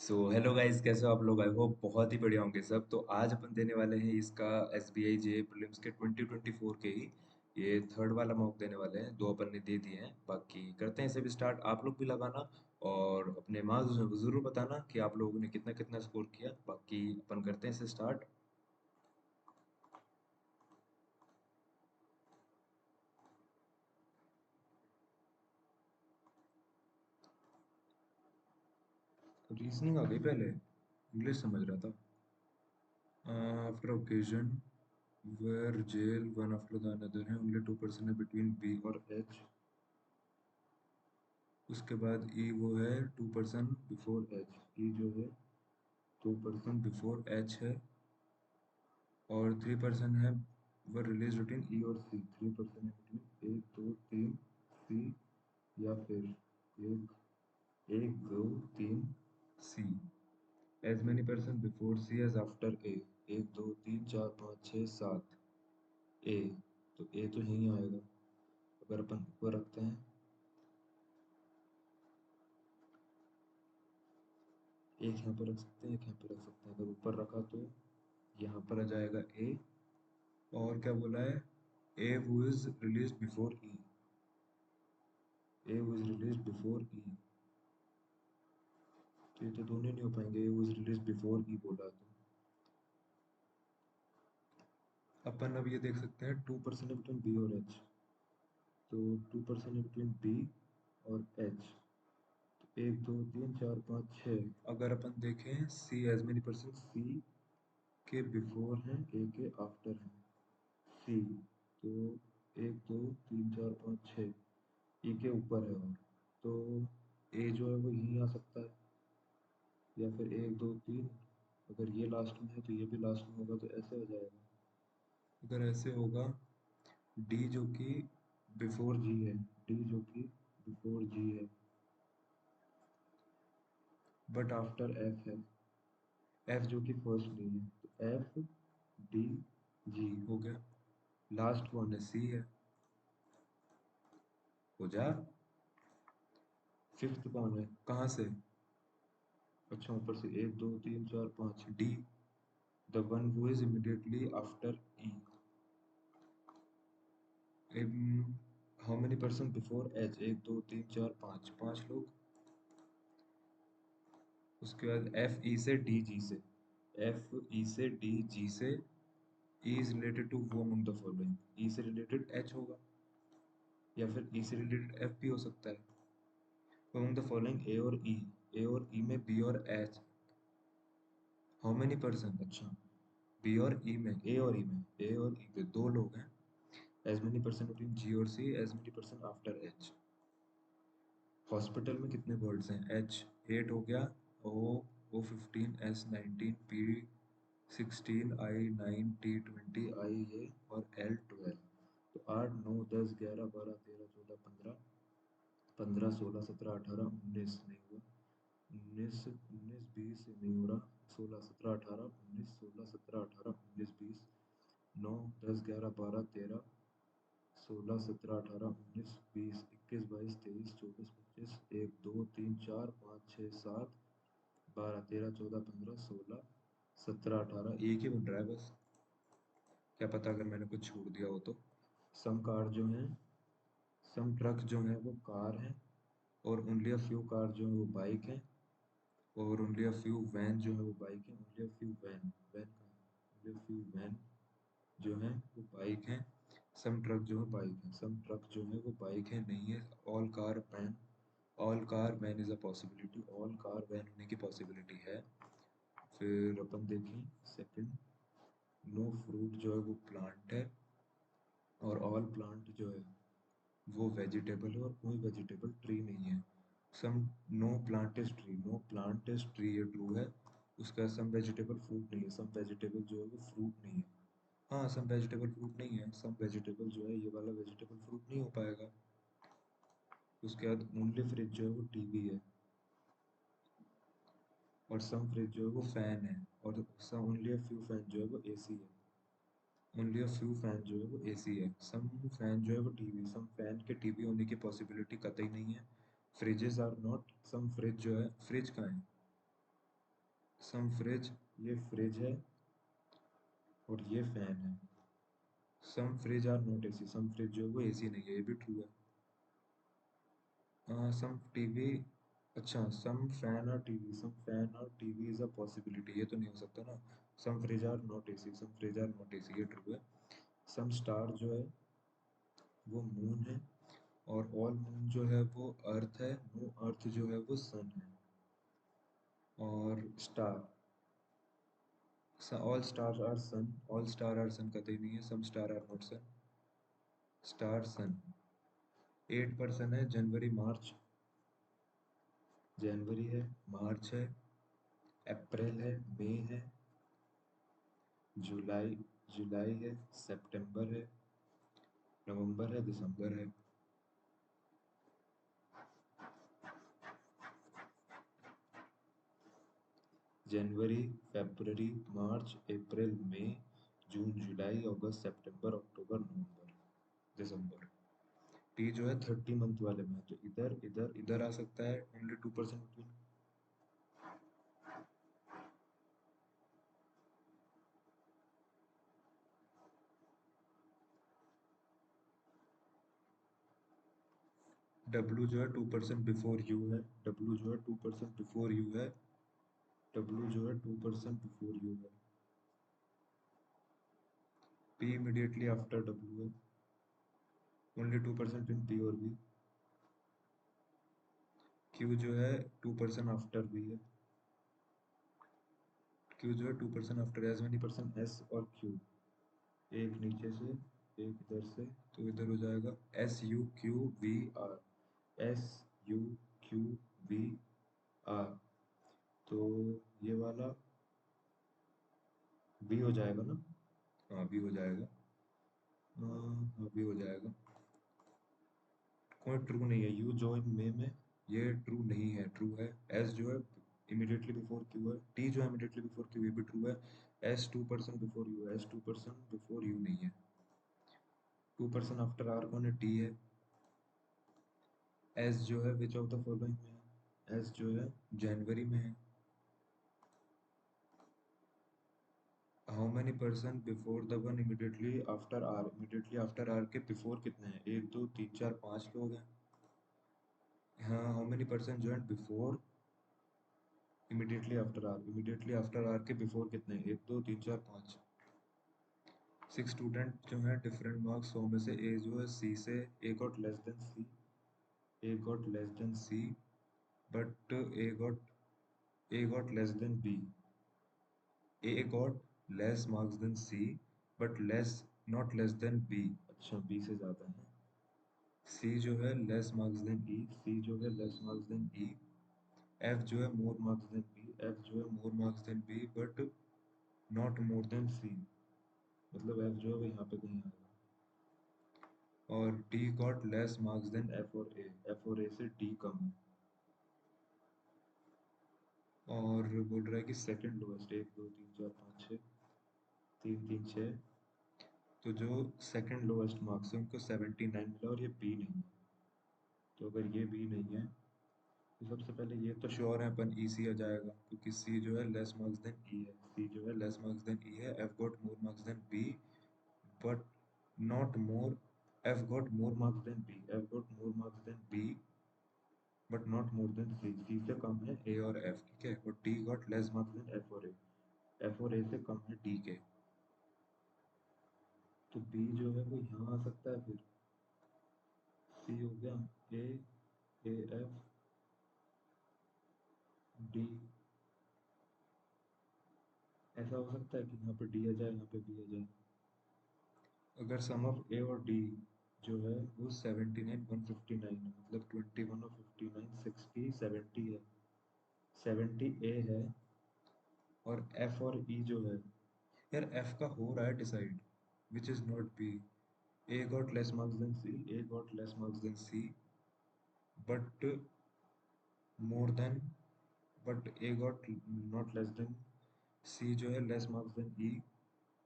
So hello guys, कैसे हो आप लोग? आई होप बहुत ही बढ़िया होंगे सब। तो आज अपन देने वाले हैं इसका S B I J prelims के 2024 के ही ये थर्ड वाला मॉक देने वाले हैं। दो अपन ने दे दिए हैं, बाकी करते हैं इसे भी स्टार्ट। आप लोग भी लगाना और अपने मार्क्स जरूर बताना कि आप लोगों ने कितना कितना स्कोर किया। बाकी अपन करते हैं इसे स्टार्ट। रीजनिंग आ गई पहले, इंग्लिश समझ रहा था। After occasion where jail one after the another है, ओनली 2% है बिटवीन बी और एच। उसके बाद ई वो है 2% बिफोर एच। ई जो है 2% बिफोर एच है, और 3% है वो रिलीज रूटीन ई और सी। 3% है बिटवीन एक दो तीन सी, या फिर एक एक दो तीन सी। As many percent before C as after a. एक दो तीन चार पाँच छः सात। ए, तो ए तो यहीं आएगा। अगर अपन ऊपर रखते हैं, एक यहाँ पर रख सकते हैं, एक यहाँ पर रख सकते हैं। अगर ऊपर रखा तो यहाँ पर आ जाएगा ए। और क्या बोला है? A who is release before E. A who is release before E, तो ये तो दोनों नहीं हो पाएंगे। A who is release before E बोला तो अपन अब ये देख सकते हैं 2% बिटवीन बी और एच। तो 2% बिटवीन बी और एच, तो एक दो तीन चार पाँच छः। अगर अपन देखें सी एज मेनी परसेंट सी के बिफोर हैं, ए के आफ्टर हैं। सी, तो एक दो तीन चार पाँच छः, ई के ऊपर है। और तो ए जो है वो यहीं आ सकता है, या फिर एक दो तीन। अगर ये लास्ट में है तो ये भी लास्ट में होगा, तो ऐसे हो जाएगा। अगर ऐसे होगा, डी जो कि बिफोर जी है, डी जो कि बिफोर जी है बट आफ्टर एफ है। एफ जो कि फर्स्ट नहीं है, तो एफ डी जी हो गया। लास्ट कौन है? सी है। हो जा। फिफ्थ कौन है? कहाँ से? अच्छा, ऊपर से एक दो तीन चार पाँच। D, the one who is immediately after E. How many person before H? एक दो तीन चार पाँच, पाँच लोग। उसके बाद एफ ई से डी जी से, एफ ई से डी जी से। ई इज रिलेटेड टू वो अमंग द फॉलोइंग। ई से रिलेटेड एच होगा, या फिर ई से रिलेटेड एफ भी हो सकता है। अमंग द फॉलोइंग ए और ई। ए और ई में बी और एच। How many person? अच्छा, बी और ई में, ए और ई में, ए और ई में दो लोग हैं। As many person between G और C, as many person after H. Hospital में कितने वर्ड्स हैं? एच 8 हो गया, O 15, S 19, P 16, I 9, T 20, I ये, और एल 12। तो 8 9 10 11 12 13 14 15, 15 16 17 18 19 नहीं हुआ। 19 19 20 नहीं हो रहा। 16 17 18 19, 16 17 18 19 20, 9 10 11 12 13 16 17 18 19 20 21 22 23 24 25, एक दो तीन चार पाँच छः सात, 12 13 14 15 16 17 18। एक ही बन रहा है बस। क्या पता अगर मैंने कुछ छोड़ दिया हो तो। सम कार जो हैं, सम ट्रक जो हैं वो कार हैं, और ओनली अ फ्यू कार जो है वो बाइक हैं, और ओनली अ फ्यू वैन जो है वो बाइक है। Only a few van, van का ओनली अ फ्यू वैन जो है वो बाइक है। सम ट्रक जो है बाइक है, सम ट्रक जो है वो बाइक है नहीं है। All car van, all car van is a possibility. All car van होने की पॉसिबिलिटी है। फिर अपन देखें सेकंड, नो फ्रूट जो है वो प्लांट है, और ऑल प्लांट जो है वो वेजिटेबल है, और कोई वेजिटेबल ट्री नहीं है। Some, no plant is tree, no plant is tree, ये ट्रू है। उसका सम वेजिटेबल फ्रूट नहीं है, सम वेजिटेबल जो है वो फ्रूट नहीं है। हाँ, सम वेजिटेबल फ्रूट नहीं है। सम वेजिटेबल जो है, ये वाला वेजिटेबल फ्रूट नहीं हो पाएगा। उसके बाद ओनली फ्रिज जो है वो टीवी है, और सम फ्रिज जो है वो फैन है, और some only a few fan जो है वो एसी है। ओनली अ फ्यू फैन जो है वो एसी है। सम फैन जो है वो टीवी, सम फैन के टीवी होने की पॉसिबिलिटी कतई नहीं है। Fridges are not, some fridge जो है, फ्रिज कहाँ है? सम फ्रिज, ये फ्रिज है और ये फैन है। Some fridge are not AC, some fridge जो है वो एसी नहीं है, ये भी ट्रू है। सम टीवी, अच्छा सम फैन और टीवी, सम फैन और टीवी इज अ पॉसिबिलिटी, ये तो नहीं हो सकता ना। Some fridge are not AC, some fridge are not AC, ये ट्रू है। सम स्टार जो है वो मून है, और ऑल मून जो है वो अर्थ है, नो अर्थ जो है वो सन है। और star, all star are sun, all star are sun कतई नहीं है, some star are not sun, star sun. 8 person है, जनवरी मार्च, जनवरी है, मार्च है, अप्रैल है, मई है, जुलाई, जुलाई है, सितंबर है, नवंबर है, दिसंबर है। जनवरी, फरवरी, मार्च, अप्रैल, मई, जून, जुलाई, अगस्त, सितंबर, अक्टूबर, नवंबर, दिसंबर। टी जो है 30 मंथ वाले में है, तो इधर इधर इधर आ सकता है, ओनली 2% बिटवीन। डब्लू जो है 2% बिफोर यू है, डब्लू जो है 2% बिफोर यू है, डब्लू जो है 2% बिफोर यू है। पी इमीडिएटली आफ्टर डब्लू है, ओनली 2% इन पी और बी। क्यू जो है 2% आफ्टर बी है, क्यू जो है 2% after as many person S और क्यू, एक नीचे से एक इधर से, तो इधर हो जाएगा S U Q V R, S U Q V R, तो ये वाला बी हो जाएगा ना। हाँ बी हो जाएगा, हाँ बी हो जाएगा। कोई ट्रू नहीं है, यू जो इन में ये ट्रू नहीं है, ट्रू है। एस जो है इमीडिएटली बिफोर क्यू है, टी जो है इमीडिएटली बिफोर क्यू, ये भी ट्रू है। S 2% before you, S 2% before you नहीं है। 2% आफ्टर आर कौन है, टी है। एस जो है विच ऑफ द फॉलोइंग में है, एस जो है जनवरी में है। How many person before the one immediately after R, immediately after R के बिफोर कितने हैं, 1 2 3 4 5 लोग हैं। हाँ हाउ मेनी पर्सन जो है बिफोर इमीडिएटली आफ्टर आर के बिफोर कितने हैं, 1 2 3 4 5। 6 स्टूडेंट जो हैं डिफरेंट मार्क्स, 100 में से ए जो है सी से, A got less than C, A got less than C, but A got less than B, A got less marks than C but less not less than B, अच्छा B से ज़्यादा है। C जो है less marks than E, C जो है less marks than E. F जो है more marks than B, F जो है more marks than B but not more than C, मतलब एफ जो है वो यहाँ पे कहीं आएगा। और D got less marks than F और ए, एफ और ए से डी कम है। और बोल रहा है कि सेकंड लोएस्ट, 1 2 3 4 5 6, 3 3 6, तो जो सेकंड लोएस्ट मार्क्स है उनको 79 मिला, और ये बी नहीं है। तो अगर ये बी नहीं है तो सबसे पहले ये तो श्योर है अपन ई सी आ जाएगा, क्योंकि सी जो है लेस मार्क्स देन ई है, सी जो है लेस मार्क्स देन ई है। F got more marks than B but not more, F got more marks than B, F got more marks than B but not more than C, C से कम है A और F, ठीक है। और D got less marks than F और A, F और ए से कम है डी के, तो बी जो है वो यहाँ आ सकता है। फिर सी हो गया, ए, ए एफ, डी, ऐसा हो सकता है कि यहाँ पे डी आ जाए, यहाँ पे बी आ जाए। अगर सम ऑफ ए और डी जो है वो 79 159 है, मतलब 21 और 59 60 70 है, 70 ए है, और एफ और ई जो है, यार एफ का हो रहा है decide, which is not B. A got less marks than C, A got less marks than C but more than, but A got not less than, C जो है less marks than E,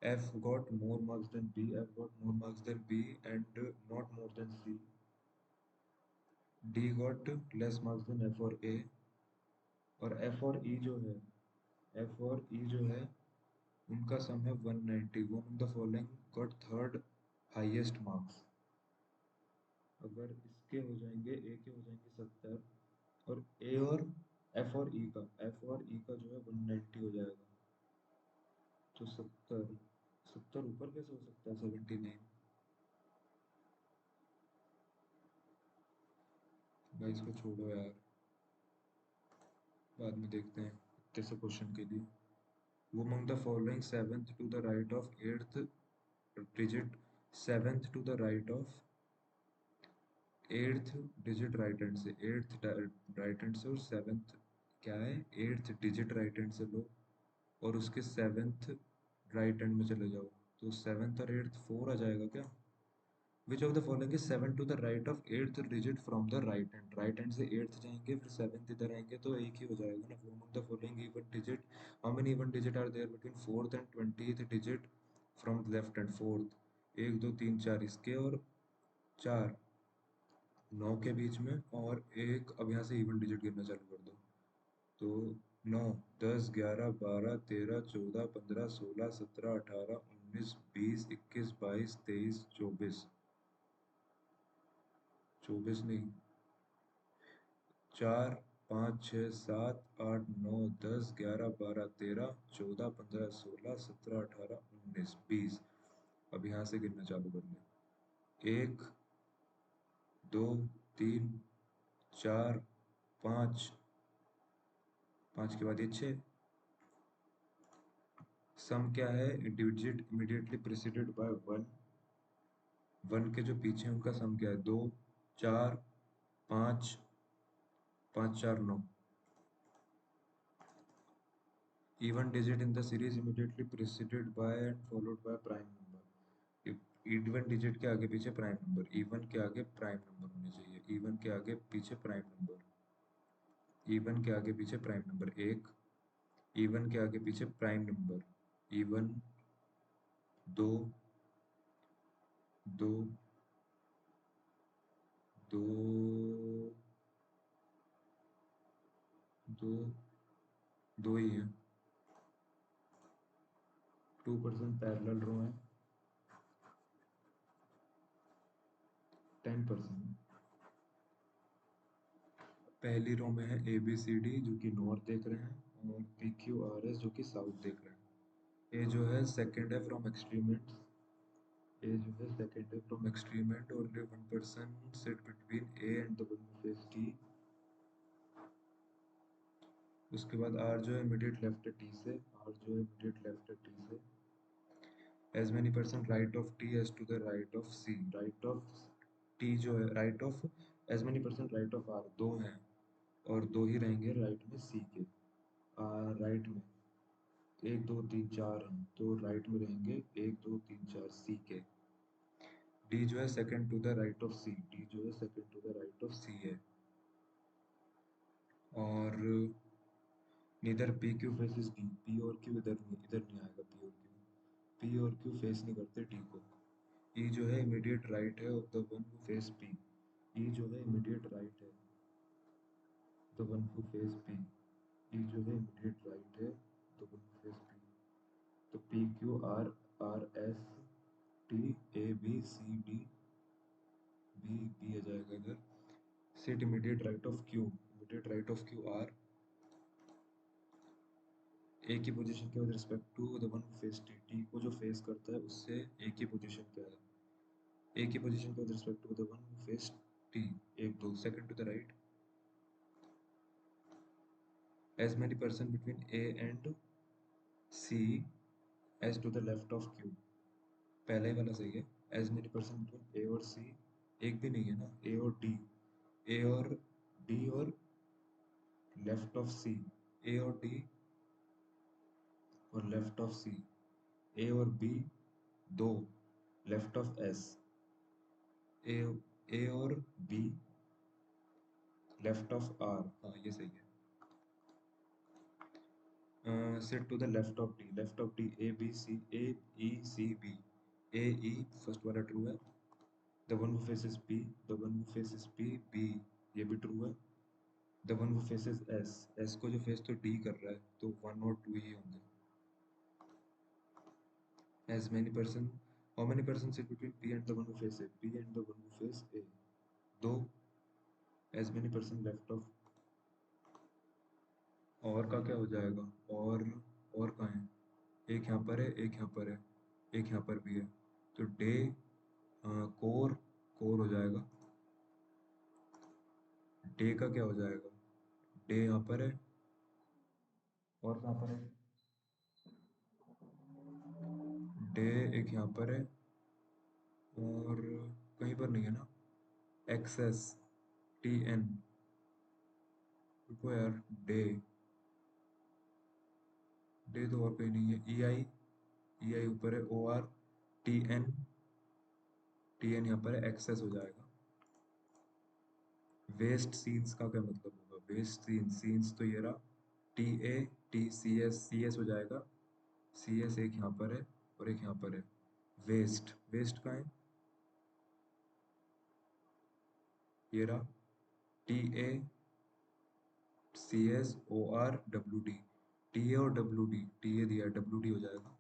F got more marks than B, F got more marks than B and not more than C, D got less marks than F और A, और F और ई जो है F और ई जो है उनका सम है 190। वो the following got third highest marks. अगर इसके हो जाएंगे, ए के हो जाएंगे 70, और ए और एफ और ई का, एफ और ई का जो है 190 हो जाएगा। तो 70, 70 ऊपर कैसे हो सकता है 79? भाई इसको छोड़ो यार, बाद में देखते हैं कैसे क्वेश्चन के लिए। वो among the following seventh to the right of eighth digit, seventh to the right of eighth digit right hand से, एट्थ राइट हैंड से और सेवेंथ क्या है, एट्थ डिजिट राइट हैंड से लो और उसके सेवेंथ राइट हैंड में चले जाओ। तो सेवेंथ और एट्थ 4 आ जाएगा क्या? Which of the following is seven to the right of eighth digit from the right hand. Right hand से एट्थ जाएंगे फिर सेवेंथ इधर आएंगे तो एक ही हो जाएगा ना। Among the following even digit, how many even digit are there between fourth and 20th digit from left hand. Fourth 1 2 3 4 इसके, और 4 9 के बीच में, और एक अब यहाँ से इवन डिजिट गिनना चालू कर दो। तो 9 10 11 12 13 14 15 16 17 18 19 20 21 22 23 24, 24 नहीं, 4 5 6 7 8 9 10 11 12 13 14 15 16 17 18 19 20। अब यहाँ से गिनना चालू कर ले। 1 2 3 4 5, 5 के बाद ये 6। सम क्या है, डिजिट इमीडिएटली प्रेसिडेड बाय 1, 1 के जो पीछे हैं उनका सम क्या है, 2 4 5, 5 4 9। Even digit in the series immediately preceded by and followed by prime number. Even digit के आगे पीछे प्राइम नंबर, इवन के आगे प्राइम नंबर होने चाहिए, इवन के आगे पीछे प्राइम नंबर, इवन के आगे पीछे प्राइम नंबर 1, इवन के आगे पीछे प्राइम नंबर, इवन 2 2 2 2 2 ही है। 2% पैरेलल रो है, 10%। पहली रो में है ए बी सी डी जो कि नॉर्थ देख रहे हैं, और पी क्यू आर एस जो कि साउथ देख रहे हैं। ए जो है सेकंड है फ्रॉम एक्सट्रीम एंड, ए जो है सेकंड है from extreme end, only one person sit between A and the one face T. उसके बाद आर जो है इमीडिएट लेफ्ट है टी से, आर जो है इमीडिएट लेफ्ट है टी से। As many person right of T as to the right of C, right of T जो है right of, as many person right of R 2 हैं, और 2 ही रहेंगे राइट में सी के। राइट में 1 2 3 4 हैं तो राइट में रहेंगे 1 2 3 4 सी के। डी जो है second to the right of C, D जो है second to the right of C है। और neither P Q faces D, P और क्यू इधर नहीं आएगा, पी और क्यू, पी और क्यू फेस नहीं करते डी को। ई जो है इमीडिएट राइट है of the one who face P, E जो है इमीडिएट राइट है the one who face P, E जो है इमीडिएट राइट है the one who face P. तो P Q R, R S T, A B C D, B B आ जाएगा इधर। Sit immediate right of Q, immediate right of Q R, A की position क्या with respect to the one face T, T को जो face करता है उससे ए की पोजीशन क्या है, ए की पोजीशन क्या with respect to the one face T, 1 2 second to the right. As many person between A and C as to the left of Q, पहला ही वाला सही है। As many person between A और सी, एक भी नहीं है ना, ए और डी, ए और डी और लेफ्ट ऑफ सी, ए और डी और लेफ्ट ऑफ सी, ए और B 2 left of S, A A और बी लेफ्ट ऑफ आर, हाँ ये सही है। Sit to the left of D, left of D A B C, A E C B, A E first वाला true है। The one who faces B, the one who faces B, B ये भी true है। The one who faces S, S को जो face तो D कर रहा है तो 1 और 2 ही होंगे। as many person how many persons sit between P and the one who face A, P and the one who face A, दो, as many person left of, और का क्या हो जाएगा, और कहाँ है, एक यहाँ पर है, एक यहाँ पर है, एक यहाँ पर भी है, तो डे कोर, कोर हो जाएगा, डे का क्या हो जाएगा, डे यहाँ पर है, और कहाँ पर है, डे एक यहाँ पर है, और कहीं पर नहीं है ना, एक्सेस टी एन, रुको यार, डे, डे तो और कहीं नहीं है, ई आई, ई आई ऊपर है, O R, T N, T N यहाँ पर है, एक्सेस हो जाएगा। वेस्ट सीन्स का क्या मतलब होगा, वेस्ट सीन्स, सीन्स तो ये रहा, T A, T C S, C S हो जाएगा, सी एस एक यहाँ पर है और एक यहाँ पर है, वेस्ट, वेस्ट का है, ये रहा, T A, C S, O R, W D, T A और डब्ल्यू डी, टी ए दिया है, डब्ल्यू डी हो जाएगा,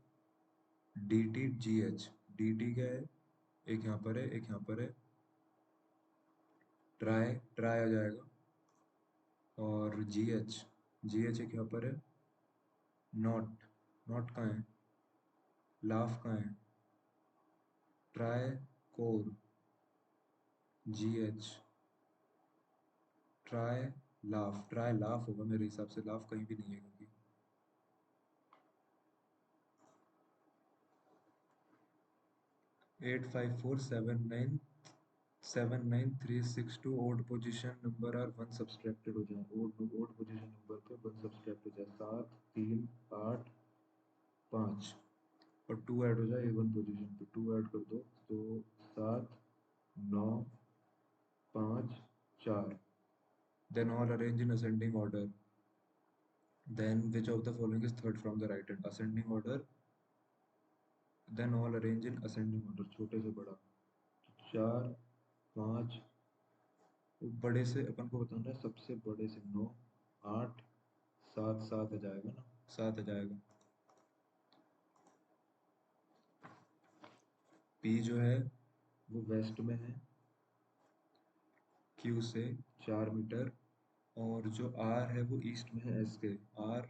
D T G H, D T क्या है, एक यहाँ पर है, एक यहाँ पर है, ट्राई, ट्राई हो जाएगा, और जी एच, जी एच एक यहाँ पर है, नॉट, नॉट कहाँ है, लाफ कहाँ है, ट्राई कोर, जी H, try laugh, try laugh होगा मेरे हिसाब से, लाफ कहीं भी नहीं है क्योंकि 8547979362 odd position number R one subtracted हो जाए, ओड पोजीशन नंबर पे वन सब्सट्रैक्ट हो जाए, 7 3 8 5 और 2 ऐड हो जाए इवन पोजीशन पे, 2 ऐड कर दो तो 7 9 5 4, then all arrange in ascending order, then which of the following is third from the right hand, ascending order, then all arrange in ascending order, छोटे से बड़ा, 4 5, बड़े से अपन को बताना है, सबसे बड़े से 9 8 7, 7 आ जाएगा ना, 7 आ जाएगा। पी जो है वो वेस्ट में है क्यू से 4 मीटर, और जो आर है वो ईस्ट में है एस के, आर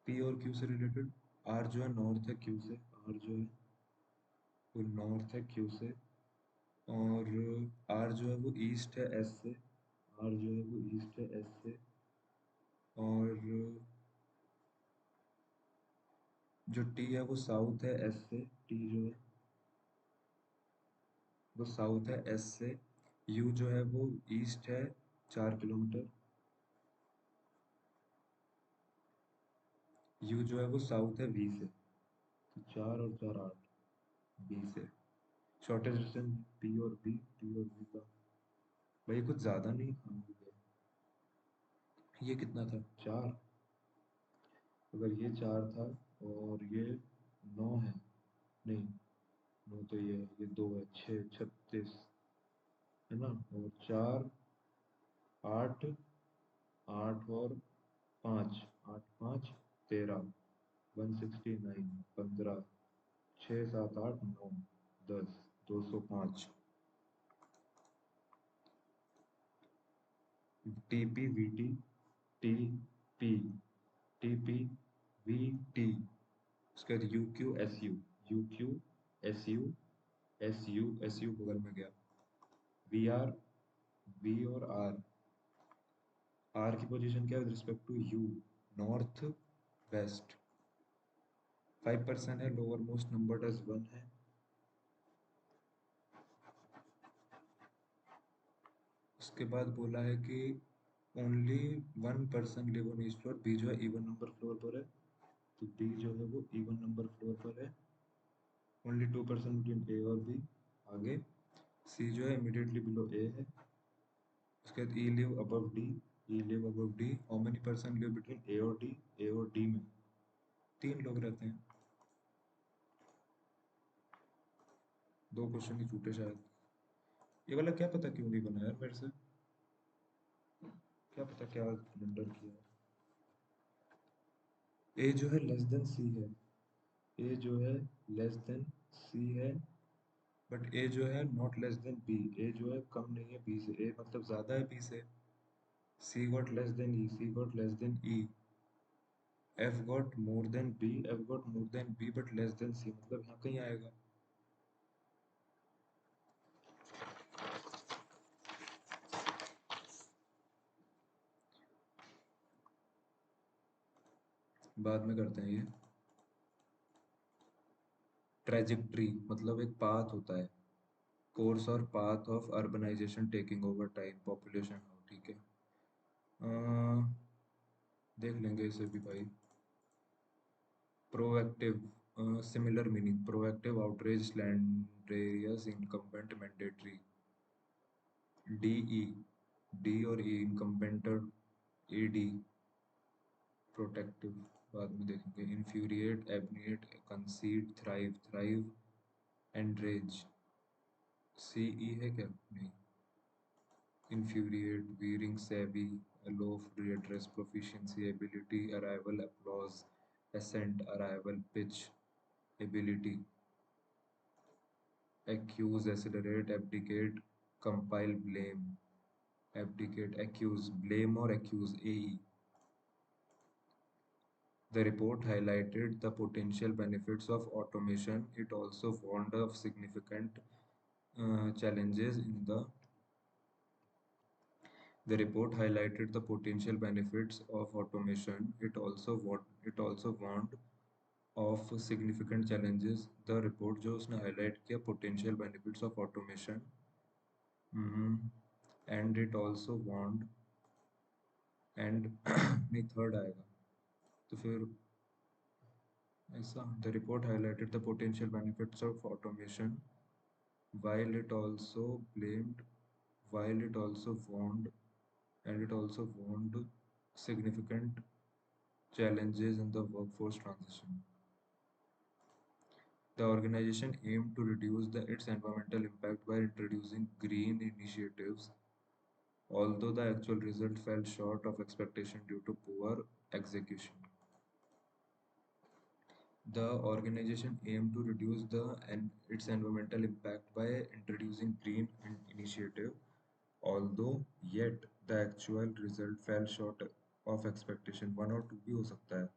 पी और क्यू से रिलेटेड, आर जो है नॉर्थ है क्यू से, आर जो है वो नॉर्थ है क्यू से, और आर जो है वो ईस्ट है एस से, आर जो है वो ईस्ट है एस से, और जो टी है वो साउथ है एस से, टी जो है वो साउथ है एस से, यू जो है वो ईस्ट है 4 किलोमीटर, यू जो है वो साउथ है वी से, तो 4 और 4 8, बी से शॉर्टेस्ट डिस्टेंस पी और बी, पी और बी का भाई कुछ ज़्यादा नहीं, हाँ हो गया, ये कितना था 4, अगर ये 4 था और ये 9 है, नहीं 9 तो ये 2 है, 6 36 है ना, और 4 8, 8 और 5, 8 5 13, 169, 15, 6 7 8 9 10, 205, T P V T, T P, T P V T, उसके बाद U Q S U, U Q S U, S U, S U बगल में गया, वी आर, वी और आर, आर की पोजीशन क्या है with respect to U, north west, 5% है, लोअर मोस्ट नंबर एज 1 है, उसके बाद बोला है कि only 1 person live on east floor, B जो है इवन नंबर फ्लोर पर है, तो बी जो है वो इवन नंबर फ्लोर पर है, ओनली 2% बिटवीन ए और बी, आगे सी जो है इमीडिएटली बिलो ए है, उसके बाद E live above D, E live above D, how many person live between A और डी, ए और डी में 3 लोग रहते हैं, 2 क्वेश्चन ही छूटे शायद, ये वाला क्या पता क्यों नहीं बना यार मेरे से, क्या पता क्या ब्लंडर किया है। ए जो है लेस देन सी है। ए जो है लेस देन सी है, बट ए जो है नॉट लेस देन बी। ए जो है कम नहीं है बी से, ए मतलब ज़्यादा है बी से। C got less than E, C got less than E. F got more than B, F got more than B but less than C, मतलब यहाँ कहीं आएगा। बाद में करते हैं ये। ट्रेजेक्ट्री मतलब एक पाथ होता है, कोर्स और path of urbanization taking over time population हो, ठीक है। देख लेंगे इसे भी भाई। Proactive similar meaning, proactive outreach slanderous incumbent mandatory. D E, D और E incumbent, E D protective, बाद में देखेंगे। इन्फ्यूरिएट, एबनेट, कंसीड, थ्राइव, थ्राइव एंड्रेज। सी ई है क्या? नहीं। Infuriate, veering, savvy, aloof, redress, proficiency, ability, arrival, applause, ascent, arrival, pitch, ability, accuse, accelerate, abdicate, compile, blame, abdicate, accuse, blame or accuse, AE. The report highlighted the potential benefits of automation. It also warned of significant challenges in the The report highlighted the potential benefits of automation. It also warned of significant challenges. The report जो उसने highlight किया potential benefits of automation, and it also warned and नहीं third आएगा तो फिर ऐसा। The report highlighted the potential benefits of automation while it also blamed while it also warned and it also warned significant challenges in the workforce transition. The organization aimed to reduce its environmental impact by introducing green initiatives, although the actual result fell short of expectation due to poor execution. The organization aimed to reduce its environmental impact by introducing green initiative, although yet the actual result fell short of expectation. One or two भी हो सकता है।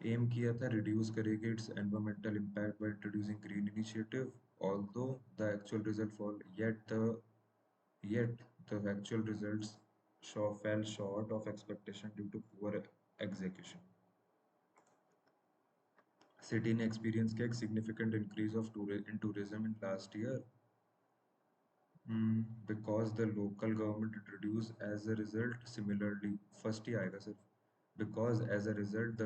M किया था reduce करेगी it's environmental impact by introducing green initiative, although the actual result fall yet the actual results fell short of expectation due to poor execution. City ने experience किया एक significant increase in tourism in last year, because the local government introduced as a result similarly first ही आएगा सिर्फ, because as a result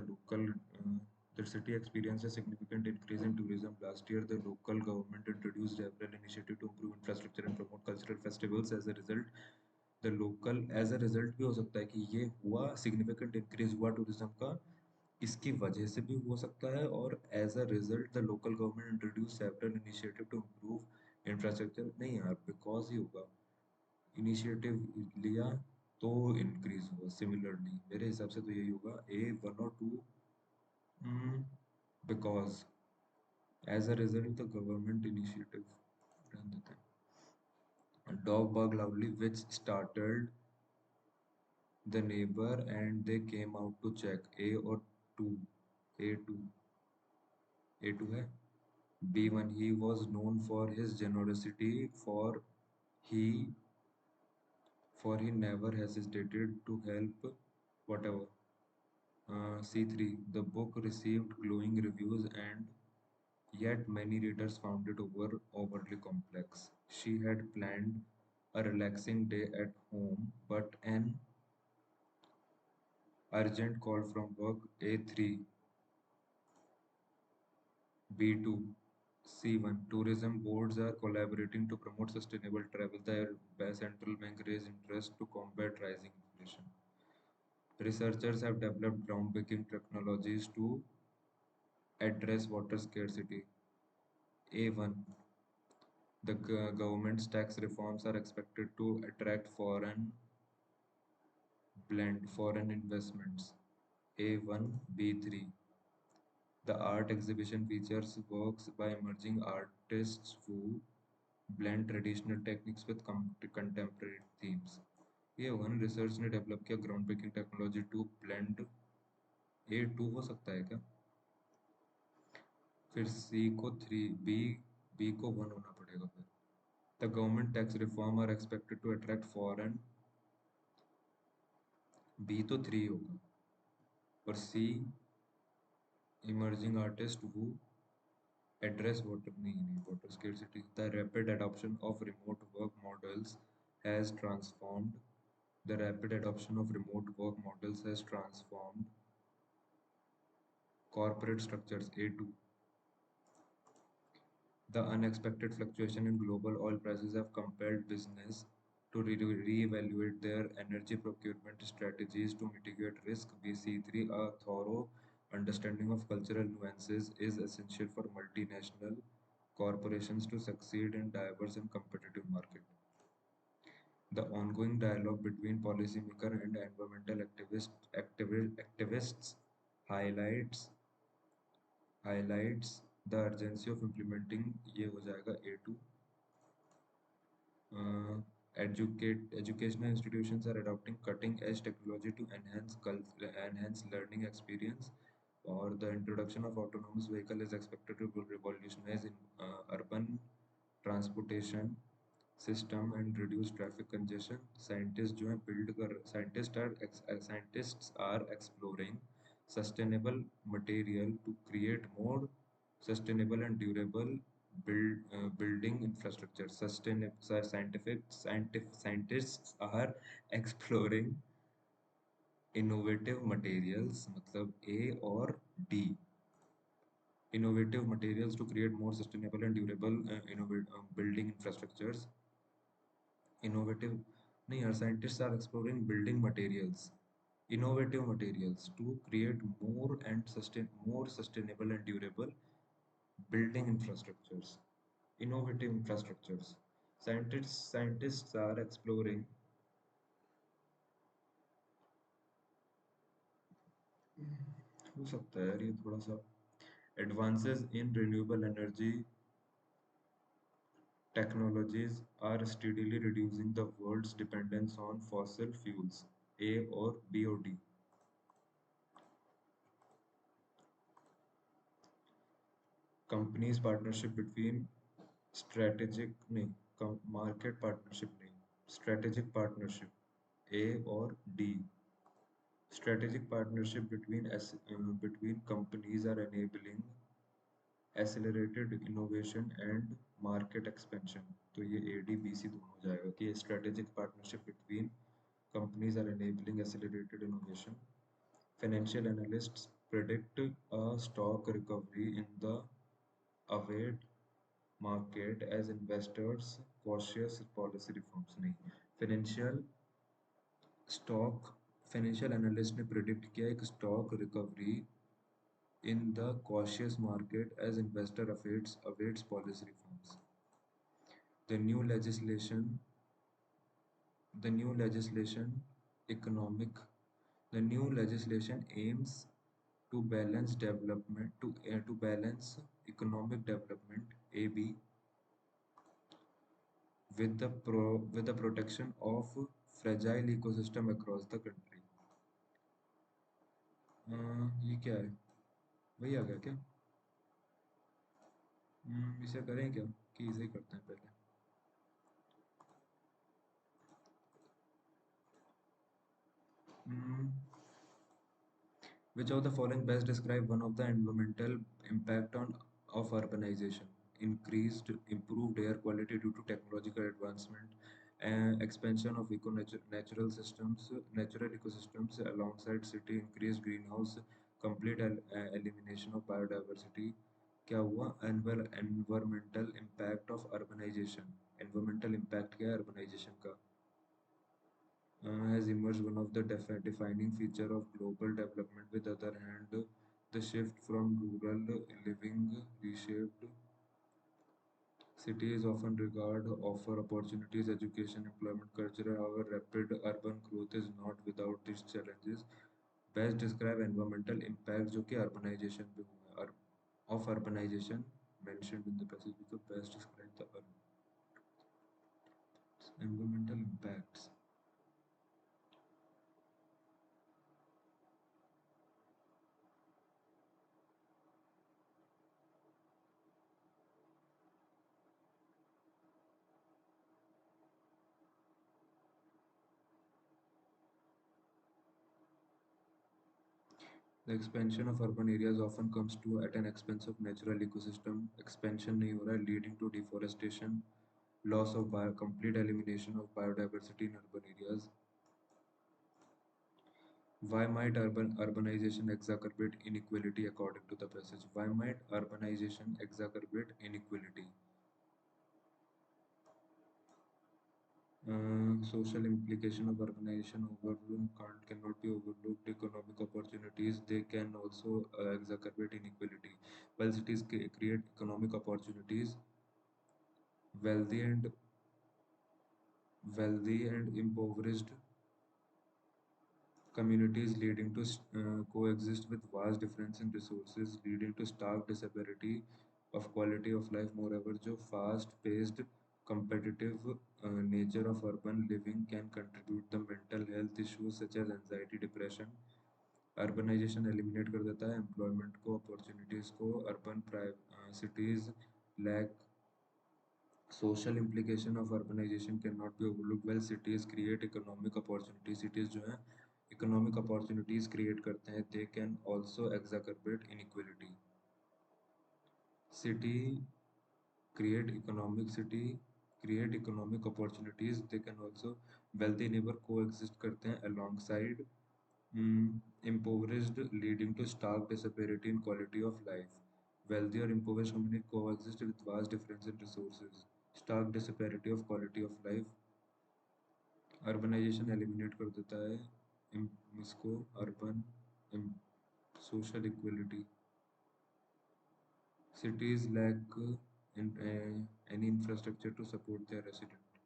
the city experienced a significant increase in tourism last year. The local government introduced several initiatives to improve infrastructure and promote cultural festivals. As a result the local as a result भी हो सकता है कि ये हुआ significant increase हुआ tourism का, इसकी वजह से भी हो सकता है, और as a result the local government introduced several initiatives to improve infrastructure, नहीं यार because ही होगा, इनिशिएटिव लिया तो इंक्रीज हुआ सिमिलरली, मेरे हिसाब से तो यही होगा ए वन और two. Because as a result the government initiative, रहने देते हैं। Dog barked loudly which startled the neighbor and they came out to check। A और two, A two, A two है। B one, he was known for his generosity, he for he never hesitated to help whatever। C3, the book received glowing reviews and yet many readers found it overly complex. She had planned a relaxing day at home, but an urgent call from work, A3, B2, C1. Tourism boards are collaborating to promote sustainable travel. The central bank raised interest to combat rising inflation. Researchers have developed groundbreaking technologies to address water scarcity. A1, the government's tax reforms are expected to attract foreign blend foreign investments. A1, B3. The art exhibition features works by emerging artists who blend traditional techniques with contemporary themes. ये होगा ना, research ने develop किया ground breaking technology to blend. A2 हो सकता है क्या? फिर C को 3, बी को 1 होना पड़ेगा फिर। The government tax reform are expected to attract foreign. B तो 3 होगा। और C emerging artist who address water scarcity. The rapid adoption of remote work models has transformed the rapid adoption of remote work models has transformed corporate structures. A2. The unexpected fluctuation in global oil prices have compelled business to re-evaluate their energy procurement strategies to mitigate risk. BC3. A thorough understanding of cultural nuances is essential for multinational corporations to succeed in diverse and competitive market. The ongoing dialogue between policymaker and environmental activists highlights highlights the urgency of implementing. ये हो जाएगा A2. Educational institutions are adopting cutting edge technology to enhance learning experience, or the introduction of autonomous vehicle is expected to revolutionize in urban transportation system and reduce traffic congestion. Scientists are exploring sustainable material to create more sustainable and durable building infrastructure. Scientists are exploring innovative materials, मतलब A और D. Innovative materials to create more sustainable and durable building infrastructures. Innovative, नहीं यार, scientists are exploring building materials, innovative materials to create more sustainable and durable building infrastructures. Innovative infrastructures. Scientists are exploring. हो सकता है यार ये थोड़ा सा advances in renewable energy technologies are steadily reducing the world's dependence on fossil fuels. A or B or D. Companies partnership between strategic नहीं, market partnership नहीं, strategic partnership. A or D. Strategic partnership between companies are enabling accelerated innovation and market expansion. तो ये ADBC दोनों हो जाएगा कि strategic partnership between companies are enabling accelerated innovation. Financial analysts predict a stock recovery in the await market as investors cautious policy reforms. नहीं, financial stock financial analyst ने predict किया एक stock recovery in the cautious market as investor awaits policy reforms. The new legislation, the new legislation, economic, the new legislation aims to balance development to balance economic development (AB) with the protection of fragile ecosystem across the country. ये क्या है? वही आ गया क्या? इसे करें क्या कि इसे ही करते हैं पहले? Which of the following best describe one of the environmental impact of urbanization? Improved air quality due to technological advancement, expansion of natural ecosystems alongside city, increased greenhouse, complete elimination of biodiversity. क्या हुआ? Environmental impact of urbanization. Environmental impact क्या है urbanization का? Has emerged one of the defining feature of global development. With other hand, the shift from rural living reshaped Cities often regard offer opportunities, education, employment, culture. However, rapid urban growth is not without these challenges. Best describe environmental impact जो कि urbanization पे हुआ है of urbanization mentioned in the passage. तो best describe the environmental impacts. The expansion of urban areas often comes to at an expense of natural ecosystem. Expansion नहीं हो रहा है, leading to deforestation, loss of complete elimination of biodiversity in urban areas. Why might urbanization exacerbate inequality according to the passage? Why might urbanization exacerbate inequality? Social implication of urbanization over cannot be overlooked. Economic opportunities they can also exacerbate inequality. While cities create economic opportunities, wealthy and impoverished communities leading to coexist with vast difference in resources, leading to stark disparity of quality of life. Moreover, जो fast-paced, competitive nature of urban living can contribute to mental health issues such as anxiety, depression. Urbanization eliminate कर देता है employment को, opportunities को. Urban cities lack social implication of urbanization cannot be overlooked. Well, cities create economic opportunities. Cities जो हैं economic opportunities create करते हैं. They can also exacerbate inequality. City city create economic opportunities. They can also wealthy neighbor coexist करते हैं alongside impoverished, leading to stark disparity in quality of life. Wealthy or impoverished communities coexist with vast difference in resources. Stark disparity of quality of life. Urbanization eliminate कर देता है इसको urban social equality. Cities lack any infrastructure to support their residents.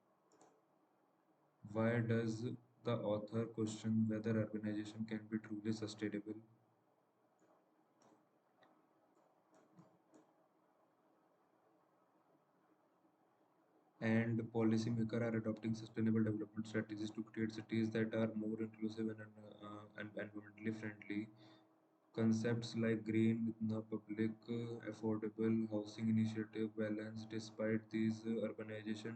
Why does the author question whether urbanization can be truly sustainable? And policymakers are adopting sustainable development strategies to create cities that are more inclusive and environmentally friendly. Concepts like green, public, affordable housing initiative balance. Despite these urbanization,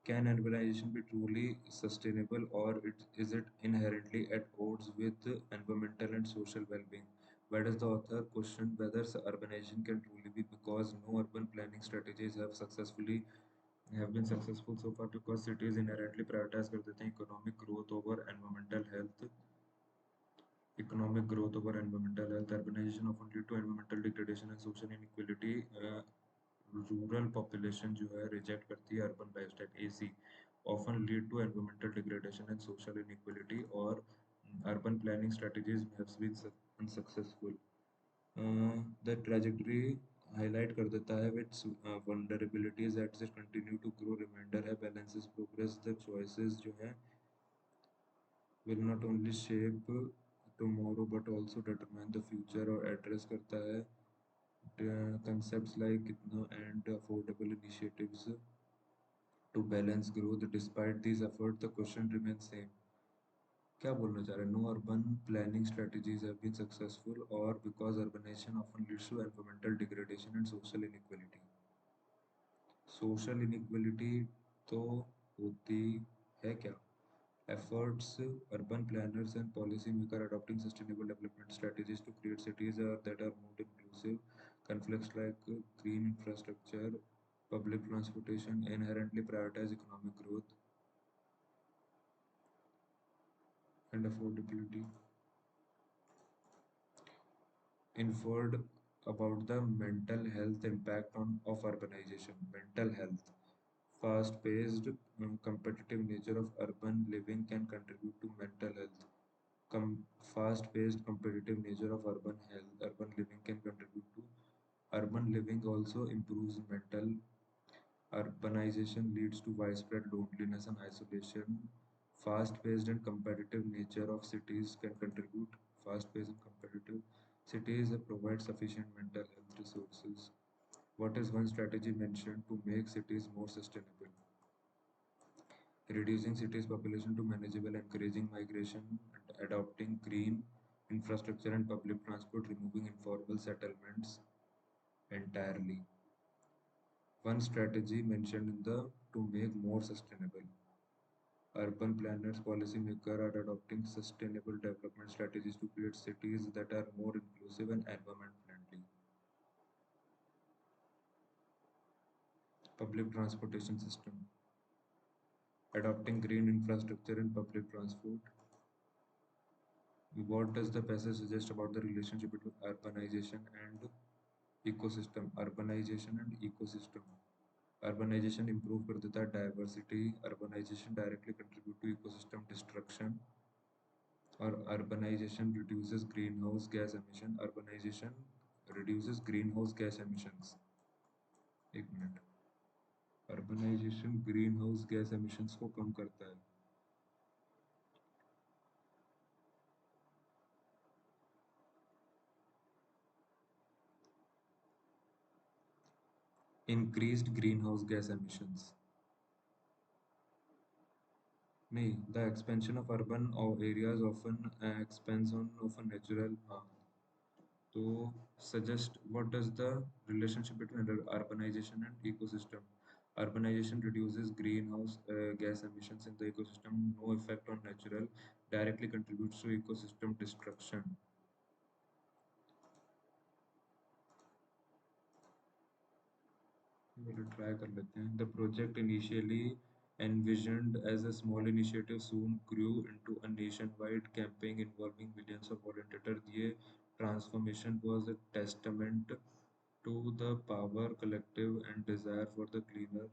can urbanization be truly sustainable, or is it inherently at odds with environmental and social well-being? Why does the author question whether urbanization can truly be because no urban planning strategies have been successful so far because cities inherently prioritize कर देते हैं economic growth over environmental health. Urbanization often lead to environmental degradation and social inequality. Rural population जो है reject करती है urban lifestyle AC often lead to environmental degradation and social inequality or urban planning strategies have been unsuccessful. The trajectory highlight कर देता है with vulnerabilities that just continue to grow. Reminder है balances progress. The choices जो है will not only shape tomorrow but also determine the future और address करता है concepts like कितना and affordable initiatives to balance growth. Despite these efforts, the question remains same. क्या बोलना चाह रहे हैं? No urban planning strategies have been successful or because urbanization often leads to environmental degradation and social inequality. Social inequality तो होती है क्या? Efforts, urban planners and policymakers adopting sustainable development strategies to create cities that are more inclusive. Conflicts like green infrastructure, public transportation inherently prioritize economic growth and affordability. Inferred about the mental health impact of urbanization. Mental health. Fast-paced, competitive nature of urban living can contribute to mental health. Fast-paced, competitive nature of urban living can contribute to urban living also improves mental Urbanization leads to widespread loneliness and isolation. Fast-paced and competitive nature of cities can contribute. Fast-paced and competitive cities provide sufficient mental health resources. What is one strategy mentioned to make cities more sustainable? Reducing cities' population to manageable, encouraging migration, and adopting green infrastructure and public transport, removing informal settlements entirely. One strategy mentioned in the to make more sustainable. Urban planners, policymakers are adopting sustainable development strategies to create cities that are more inclusive and environment friendly. Public transportation system. Adopting green infrastructure and public transport. What does the passage suggest about the relationship between urbanization and ecosystem? Urbanization and ecosystem. Urbanization improve कर देता है diversity. Urbanization directly contribute to ecosystem destruction. और urbanization reduces greenhouse gas emission. Urbanization reduces greenhouse gas emissions. एक minute. Urbanization greenhouse gas emissions को कम करता है. Increased greenhouse gas emissions. नहीं, the expansion of urban areas often expands on of a natural. तो suggest what does the relationship between urbanization and ecosystem? Urbanization reduces greenhouse gas emissions in the ecosystem. No effect on natural. Directly contributes to ecosystem destruction. चलो try कर लेते हैं. The project initially envisioned as a small initiative soon grew into a nationwide campaign involving millions of volunteers. ये transformation was a testament to the power, collective, and desire for the cleaner.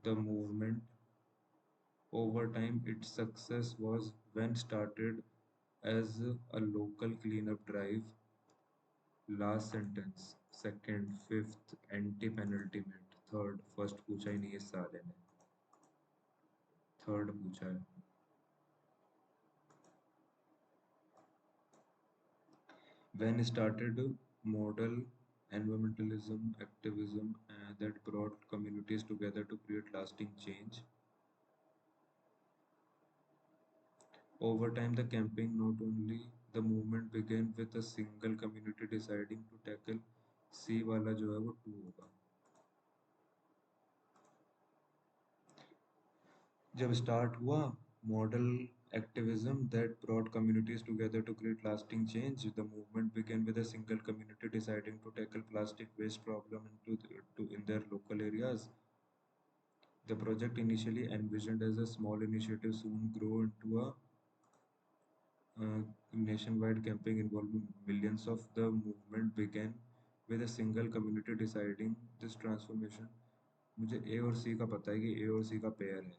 The movement, over time, its success was when started as a local cleanup drive. Last sentence, second, fifth, anti-penultimate, third, first पूछा ही नहीं है साले ने, third पूछा है. When started model environmentalism activism that brought communities together to create lasting change. Over time, the campaign not only the movement began with a single community deciding to tackle C वाला जो है वो 2 होगा. जब start हुआ model activism that brought communities together to create lasting change, the movement began with a single community deciding to tackle plastic waste problem in their local areas. The project, initially envisioned as a small initiative, soon grew into a nationwide campaign involving millions. Of the movement began with a single community deciding this transformation. मुझे ए और सी का पता है कि ए और सी का pair है,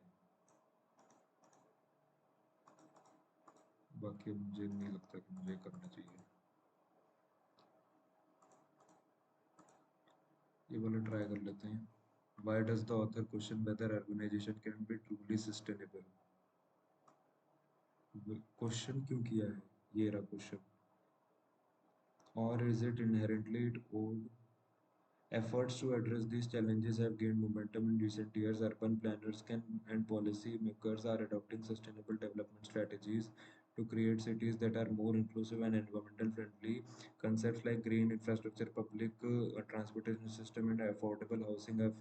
बाकी मुझे नहीं लगता कि मुझे करना चाहिए. ये वाला ट्राई कर लेते हैं. Why does the author question whether urbanization can be truly sustainable? Question क्यों किया है? ये रहा question. Or is it inherently old? Efforts to address these challenges have gained momentum in recent years. Urban planners and policy makers are adopting sustainable development strategies to create cities that are more inclusive and environmental friendly. Concepts like green infrastructure, public transportation system, and affordable housing have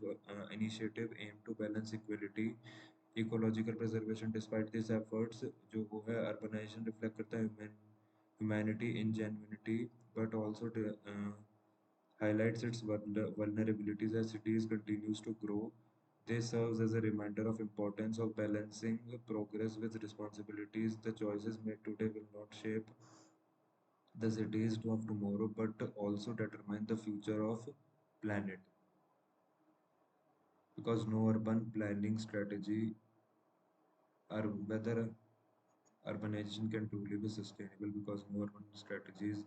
initiative aim to balance equality, ecological preservation. Despite these efforts, जो वो है urbanization reflect करता है humanity ingenuity, but also highlights its vulnerabilities as cities continues to grow. This serves as a reminder of importance of balancing progress with responsibilities. The choices made today will not shape the cities of tomorrow, but also determine the future of planet. Because no urban planning strategy or whether urbanization can truly be sustainable, because no urban strategies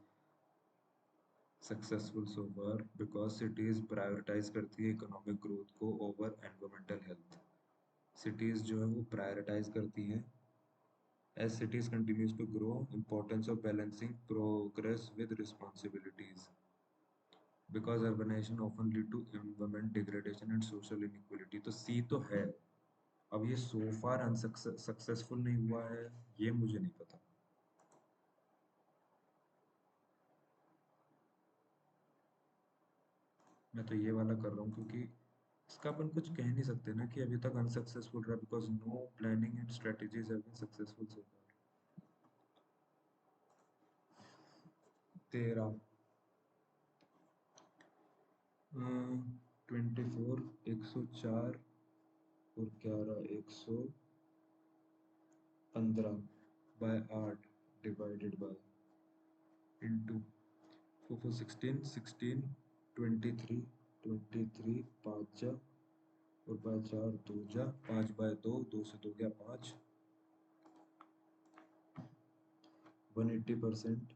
successful so far because cities prioritize करती है economic growth को over environmental health. Cities जो है वो prioritise करती हैं as cities continues to grow importance of balancing progress with responsibilities because urbanization often lead to environment degradation and social inequality। तो सी तो है, अब ये so far सक्सेसफुल नहीं हुआ है, ये मुझे नहीं पता। मैं तो ये वाला कर रहा हूँ क्योंकि इसका अपन कुछ कह नहीं सकते ना कि अभी तक अनसक्सेसफुल रहा because no planning and strategies have been successful so far. 13 24 104 और 11 115 बाय 8 डिवाइडेड बाय इंटू 4 4 16 16 23 23 5 जा और बाय 4 2 जा 5 बाय 2 2 से 2 गया 5 180%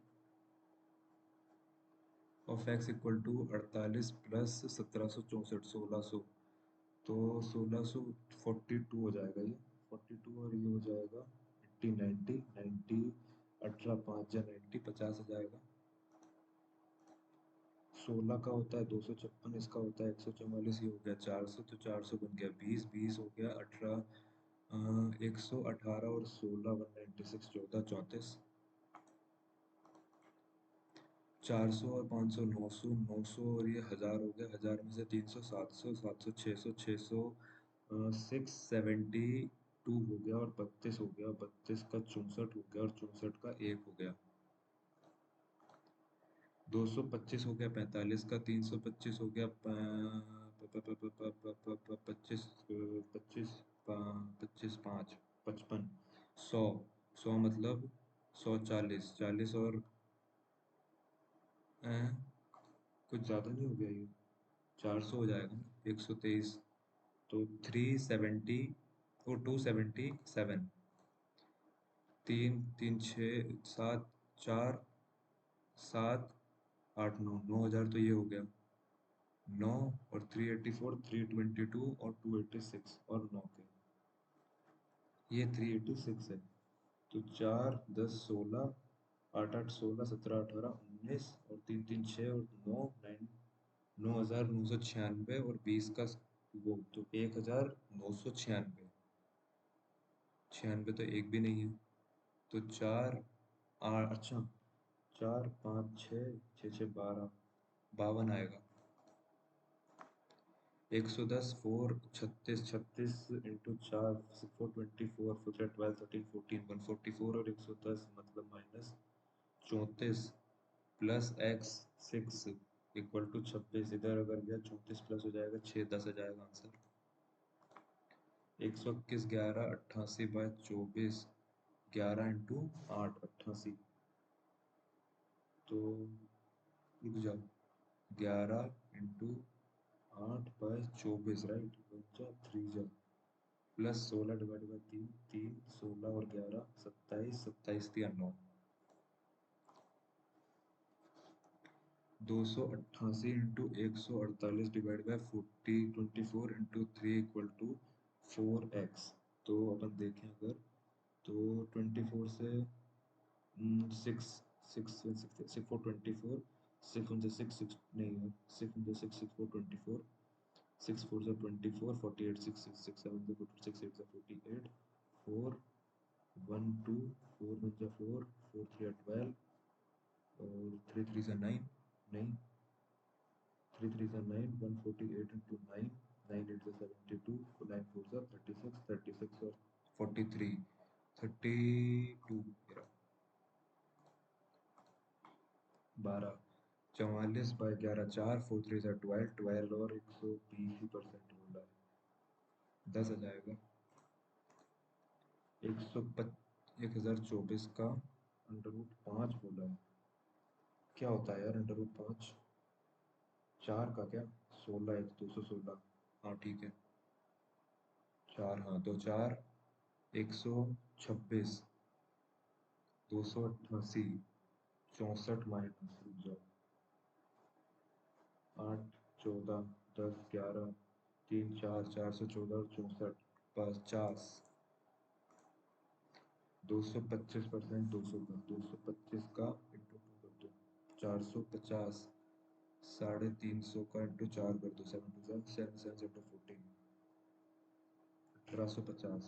of X equal to 48 plus 1764 1600। तो 1642 हो जाएगा ये 42 और ये हो जाएगा 80 90 90 18 5 जा 90 50 हो जाएगा। 16 का होता है 256, इसका होता है 144, ये हो गया 400 तो 400 बन गया 20 20 हो गया 18 118 और 16 196 14 34 400 और 500 900 900 और ये 1000 हो गया 1000 में से 300 700 700 600 600 672 हो गया और 32 हो गया 32 का 64 हो गया और 64 का 1 हो गया 225 हो गया 45 का 325 हो गया 25 25 25 5 55 100 100 मतलब 140 40 और कुछ ज़्यादा नहीं हो गया ये 400 हो जाएगा ना 123 तो 370 और 277 तीन तीन छः सात 4 7 8 9 9,000 तो ये हो गया 9 और 384 322 और 286 और 9 के ये 386 है। तो 4 10 16 8 8 16 17 18 19 और 3 3 6 और 9 9 9,996 और 20 का वो तो 1,996 96 तो एक भी नहीं है तो 4 8 अच्छा 4 5 6 6 6 12 52 आएगा 110 4 36 36 इंटू 4 424 फिर 12 13 14 144 और 110 मतलब minus 34 plus X 6 equal to 26 इधर अगर गया 34 प्लस हो जाएगा 6 10 आ जाएगा आंसर 121 11 88 बाय 24 11 इंटू 8 88 तो रुक जाओ 11 इंटू 8 बाय 24 राइट 1 जा 3 जा प्लस 16 डिवाइड बाई 3 3 16 और 11 27 27 दिया 9 288 into 148 divide by 24 into 3 equal to 4x। तो अपन देखें अगर तो 24 से 6 6 6 4 24 6 उनसे 6 6 नहीं है 6 उनसे 6 6 4 24 6 4 से 24 48 6 6 6 7 से 6 8 से 48 4 1 2 4 1 से 4 4 3 12 और 3 3 से 9 नहीं 3 3 से 9 148 इंटू 9 9 8 से 72 9 4 से 36 36 और 43 32 12 44 बाय 11 4 4 3 से 12 12 और 120% बोला है 10 आ जाएगा 1024 का अंडर रूट 5 बोला है क्या होता है यार अंडर रूट 5 4 का क्या 16 1 216 हाँ ठीक है 4 हाँ तो 4 126 288 64 माइनस रुक जाओ 8 14 10 11 3 4 414 और 64 50 225%, 225 का इंटू 2 कर दो 450, 350 का इंटू 4 कर दो 7 to 7 7 7 into 14 1850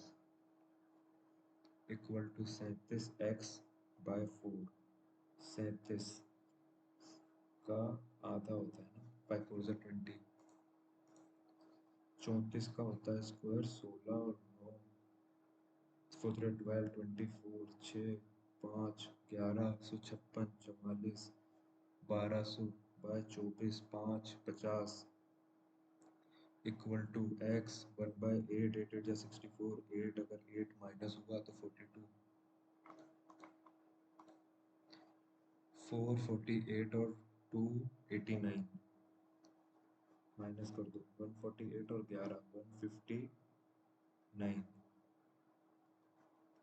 equal to 37x/4। 37 का आधा होता है ना, 5 4 20। 34 का होता है स्क्वायर 16 और 9 4 12 24 6 5 1156 44 1200/24 5 50 इक्वल टू एक्स 1/8 8 8 या 64 8 अगर 8 माइनस होगा तो 42 448 और 289 माइनस कर दो 148 और 11 159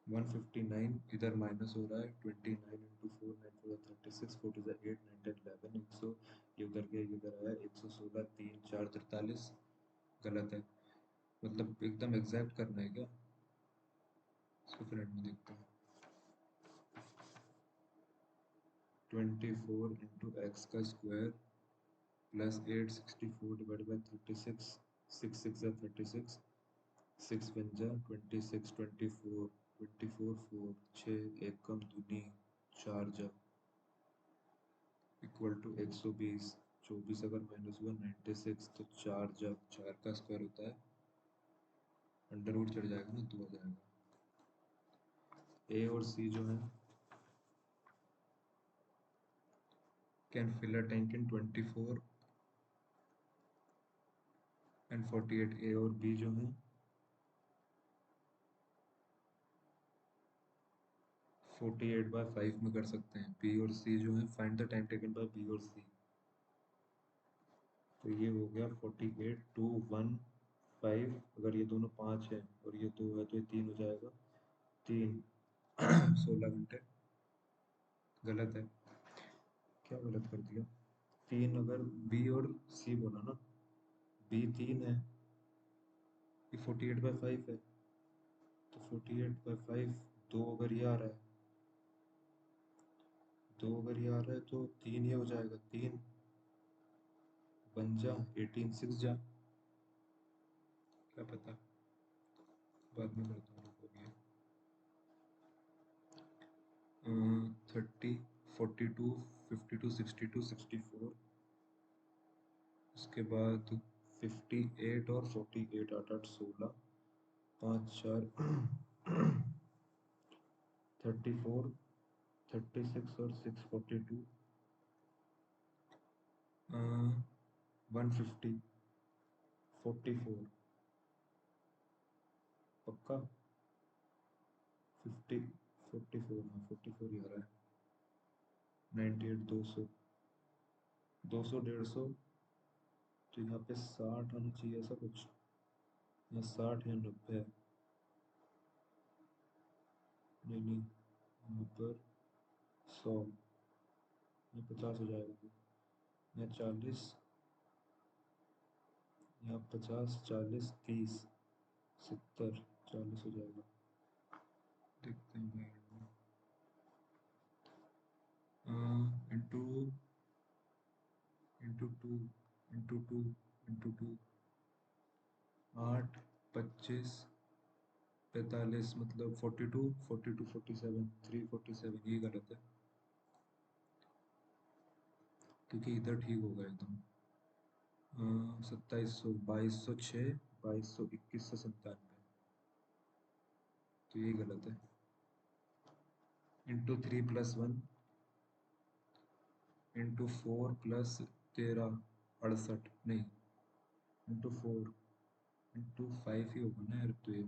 159 इधर माइनस हो रहा है 29 इंटू 4 9 4 36 4 टू 8 9 10 11 100 ये उधर गया ये इधर आया 116 3 4 43 गलत है मतलब एकदम एग्जैक्ट करना है क्या इसको फिर में देखते हैं 24 इंटू एक्स का स्क्वायर प्लस 864 डिवाइड बाई 36 6 6 या 36 6 वन जा 26 24 24 4 6 एक कम दूनी 4 जा इक्वल टू 120 24 अगर माइनस हुआ 96 तो 4 जब 4 का स्क्वायर होता है अंडर रूट चढ़ जाएगा ना 2 आ जाएगा। ए और सी जो है can fill a tank in 24 and 48। A और बी जो है 48/5 में कर सकते हैं। बी और सी जो है find the time taken by B और सी। तो ये हो गया 48 2 1 5 अगर ये दोनों 5 है और ये 2 है तो ये 3 हो जाएगा 3 16 घंटे गलत है क्या गलत कर दिया 3 अगर बी और सी बोला ना बी 3 है ये 48/5 है तो 48/5 2 अगर ये आ रहा है 2 अगर ये आ रहा है तो 3 ये हो जाएगा 3 बन जा 18 6 जा क्या पता बाद में करता हूँ रुको ये 30 42 52 62 64 उसके बाद 58 और 48 8 8 16 5 4 34 36 और 6 42 150 44 पक्का 50 44 हाँ 44 ही आ रहा है 98 200 200 150 तो यहाँ पे 60 आना चाहिए ऐसा कुछ या 60 या 90 नहीं नहीं यहाँ पर 100 या 50 हो जाएगा या 40 या 50 40 30 70 40 हो जाएगा देखते हैं भाई into into two into two into two 8 25 45 मतलब 42 42 47 347 ये गलत है क्योंकि इधर ठीक होगा एकदम 2700 2206 2221 तो ये गलत है इंटू 3 + 1 इंटू 4 + 13 68 नहीं इंटू 4 इंटू 5 ही होगा ना यार तो ये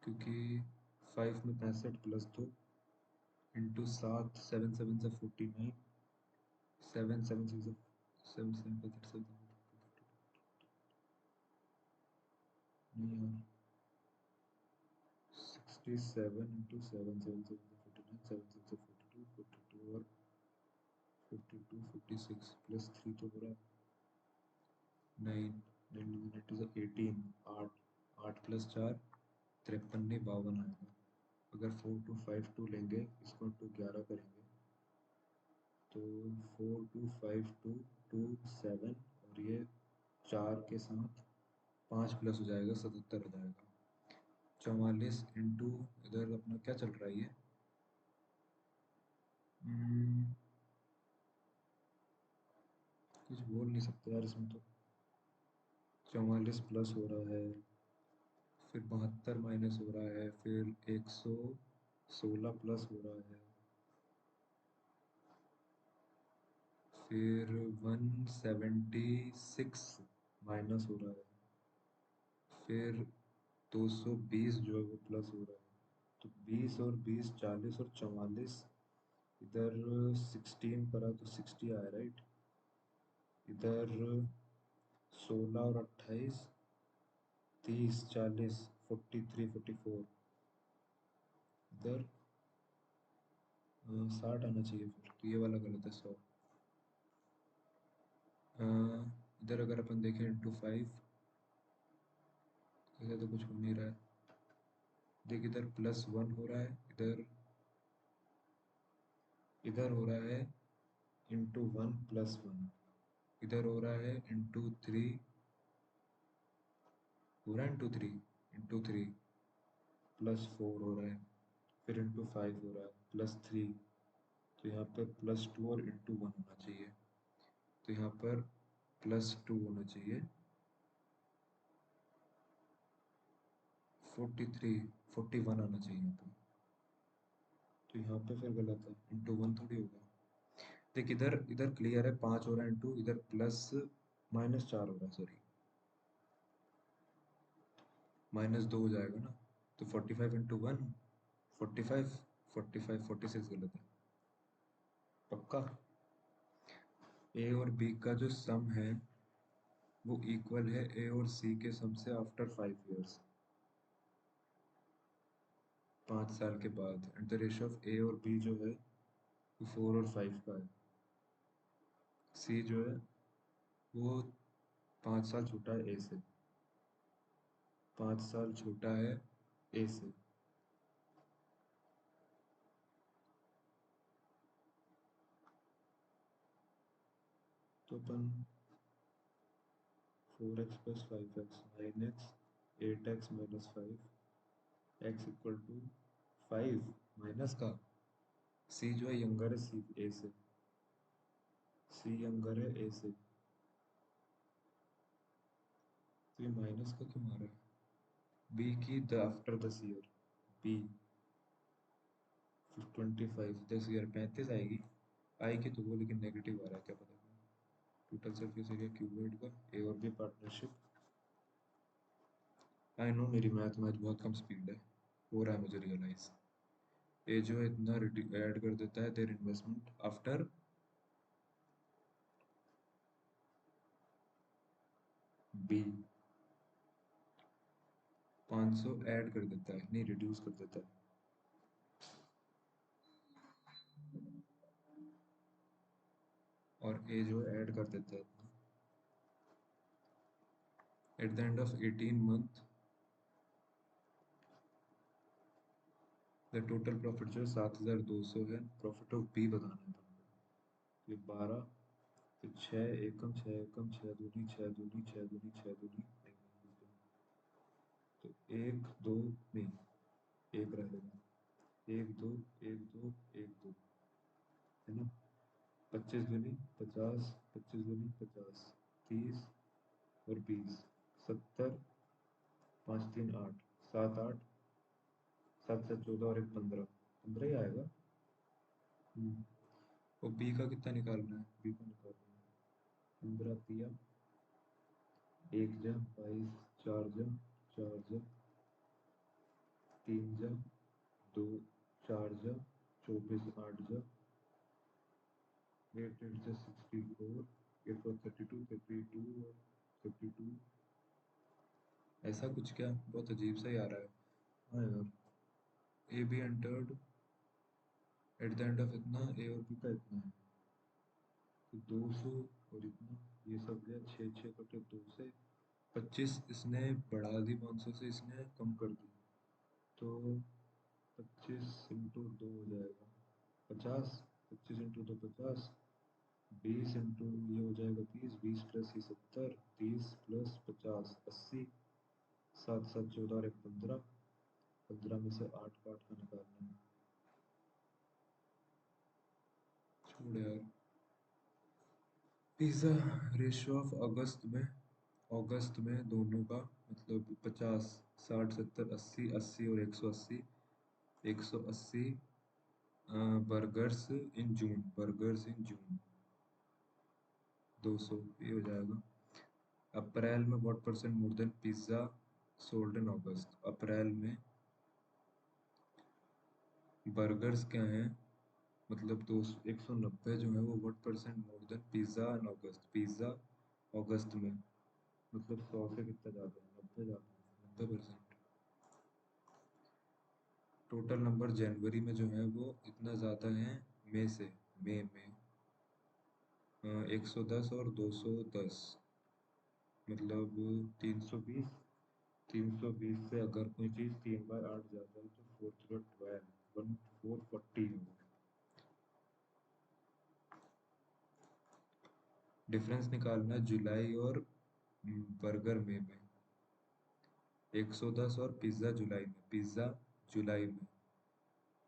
क्योंकि 5 में 65 + 2 इंटू 7 7 7 से 49 7 7 6 7 7 37 नहीं यार 67 इंटू 7 7 7 49 7 6 42 42 और 52 56 प्लस 3 तो पूरा 9 9 इज 18 8 8 प्लस 4 53 नहीं 52 आएगा। अगर 4252 लेंगे इसको इंटू 11 करेंगे तो 4252 27 और ये 4 के साथ 5 प्लस हो जाएगा 77 हो जाएगा। 44 इंटू इधर अपना क्या चल रहा है ये कुछ बोल नहीं सकते यार इसमें तो। 44 प्लस हो रहा है फिर 72 माइनस हो रहा है फिर 116 प्लस हो रहा है फिर 176 माइनस हो रहा है फिर 220 जो है वो प्लस हो रहा है। तो 20 और 20 40 और 44 इधर 16 करा तो 60 आया राइट। इधर 16 और 28 30 40 43 44 इधर 60 आना चाहिए फिर तो ये वाला गलत है 100। इधर अगर अपन देखें इंटू 5 ऐसा तो कुछ हो नहीं रहा है। देख इधर +1 हो रहा है इधर हो रहा है इंटू 1 +1 इधर हो रहा है इंटू 3 हो रहा है इंटू थ्री +4 हो रहा है फिर इंटू 5 हो रहा है +3 तो यहाँ पर +2 और इंटू 1 होना चाहिए तो यहाँ पर +2 होना चाहिए 43 41 आना चाहिए यहाँ पे। तो यहाँ पे फिर गलत है इंटू 1 थोड़ी होगा। देख इधर इधर क्लियर है 5 हो रहा है इंटू इधर -4 हो रहा है सॉरी -2 हो जाएगा ना। तो 45 इंटू 1 45 45 46 गलत है पक्का। ए और बी का जो सम है वो इक्वल है ए और सी के सम से आफ्टर 5 इयर्स 5 साल के बाद and the ratio of A और बी जो है वो 4 और 5 का है। सी जो है वो 5 साल छोटा है ए से 5 साल छोटा है ए से। तो अपन 4x + 5x 9x 8x - 5 x equal to 5 minus का सी जो है यंगर है सी ए से सी यंगर है ए से तो ये माइनस का क्यों आ रहा है। बी की the after this year B 25 10 year 35 आएगी आएगी तो वो लेकिन नेगेटिव आ रहा है क्या पता। टोटल सरफेस एरिया क्यूबॉइड का ए और बी पार्टनरशिप। आई नो मेरी मैथ में आज बहुत कम स्पीड है हो रहा है मुझे रियलाइज। ए जो है इतना ऐड कर देता है there investment after B 500 add कर देता है नहीं रिड्यूस कर देता है। और ए जो है ऐड कर देता है at the end of 18 month the total profit जो है 7200 है। प्रॉफिट ऑफ बी बताना है तुमको। ये 12 फिर 6 एकम 6 एकम 6 दूनी 6 दूनी 6 दूनी 6 दूनी तो 1 2 नहीं एक रहेगा 1 2 1 2 1 2 है ना। 25 दूनी 50 25 दूनी 50 30 और 20 70 5 3 8 7 8 7 7 14 और एक 15 15 ही आएगा। और बी का कितना निकालना है बी का निकालना है 15 तिया 1 जा 22 4 जा 4 जा 3 जा 2 4 जा 24 8 जा 8 8 जा 64 8 4 32 32 और 32 ऐसा कुछ क्या बहुत अजीब सा ही आ रहा है। हाँ यार A be entered at the end of इतना ए और बी का इतना है तो 200 और इतना, ये सब गया 6 6 बटे 2 से 25, इसने बढ़ा दी 500 से, इसने कम कर दी, तो 25 × 2 हो जाएगा 50, 25 × 2 50, 20 ये हो जाएगा 30, 20 प्लस ये 70, 30 प्लस 50 80, 7 7 14 और 1 15, 15 में से 8 का निकालना है। छोड़ यार। पिज़्ज़ा रेशियो ऑफ अगस्त में दोनों का मतलब 50 60 70 80 80 और 180, 180 बर्गर्स इन जून 200 ये हो जाएगा। अप्रैल में what percent more than pizza sold in अगस्त, अप्रैल में बर्गर्स क्या हैं, मतलब 190 जो है वो what percent more than pizza in अगस्त, पिज़्ज़ा अगस्त में मतलब 100 से कितना ज़्यादा है, 90 ज़्यादा है, 90%। टोटल नंबर जनवरी में जो है वो इतना ज़्यादा है मई से, मई में 110 और 210 मतलब 320, 320 से अगर कोई चीज़ 3/8 जाता है तो 4 440 होगा। डिफरेंस निकालना जुलाई और बर्गर में 110 और पिज़्ज़ा जुलाई में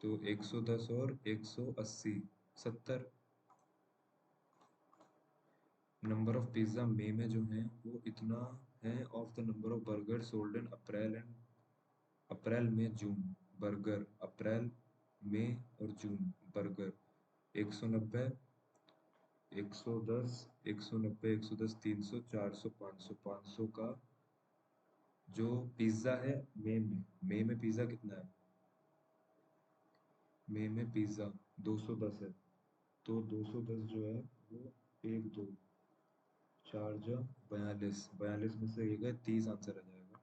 तो 110 और 180 70। नंबर ऑफ पिज़्ज़ा मई में जो है वो इतना है of the number of burger sold in अप्रैल में जून, बर्गर अप्रैल मई और जून बर्गर 190, 110, 190, 110, 300, 400, 500, 500 का जो पिज़्ज़ा है मई में पिज़्ज़ा कितना है, मई में पिज़्ज़ा 210 है, तो 210 जो है वो 1 2 4 जा 42, 42 में से ये गए 30 आंसर आ जाएगा।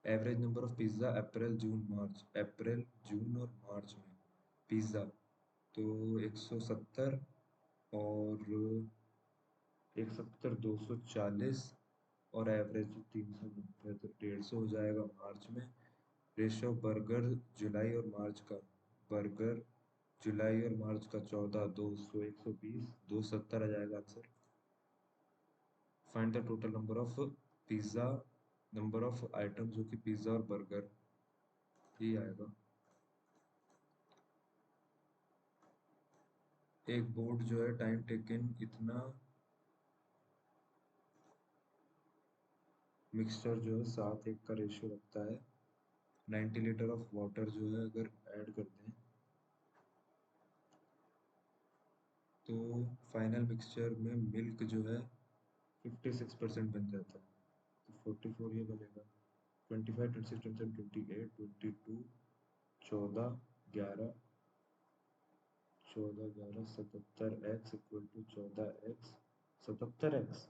एवरेज नंबर ऑफ पिज़्ज़ा अप्रैल जून और मार्च में पिज़्ज़ा तो 170 और 170 240 और एवरेज 390 तो 150 हो जाएगा मार्च में। रेशो बर्गर जुलाई और मार्च का, बर्गर जुलाई और मार्च का 14 200 120 270 आ जाएगा answer. Find the total number of pizza, number of item जो कि पिज़्ज़ा और बर्गर ही आएगा। एक बोट जो है टाइम टेकन इतना मिक्सचर जो है 7:1 का रेशियो रखता है, 90 लीटर ऑफ वाटर जो है अगर ऐड करते हैं तो फाइनल मिक्सचर में मिल्क जो है 56% बन जाता है, तो 44 ये बनेगा। 25 26 27 28 22 14 11 14 11 77x equal to 14x 77x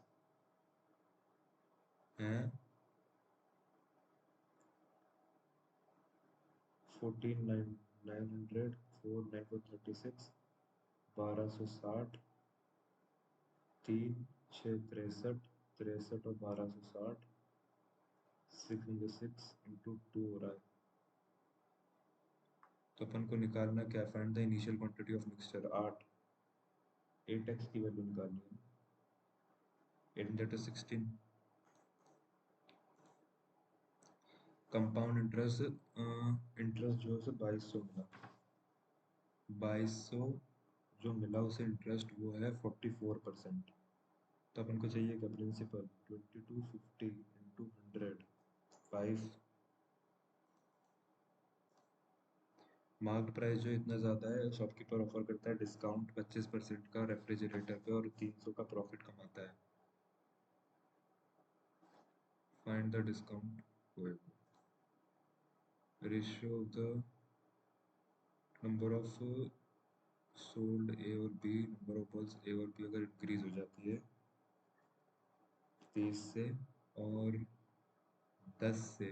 है 14 900 4 9 4 36 1260 3 6 63 63 और 1260 606 इंटू 2 हो रहा है। तो अपन को निकालना क्या, find the initial quantity of mixture 8x की वैल्यू निकालनी है, 8 × 16। कंपाउंड इंटरेस्ट इंटरेस्ट जो है उसे 2200 मिला, 2200 जो मिला उसे इंटरेस्ट वो है 44%। तो अपन को चाहिए क्या प्रिंसिपल 2250 इंटू 100 5। मार्केट प्राइस जो इतना ज़्यादा है, शॉपकीपर ऑफर करता है डिस्काउंट 25% का रेफ्रिजरेटर पे और 300 का प्रॉफिट कमाता है। Find the discount ratio of the number of sold ए और बी, नंबर ऑफ बॉल्स ए और बी अगर इंक्रीज हो जाती है 30 से और 10 से,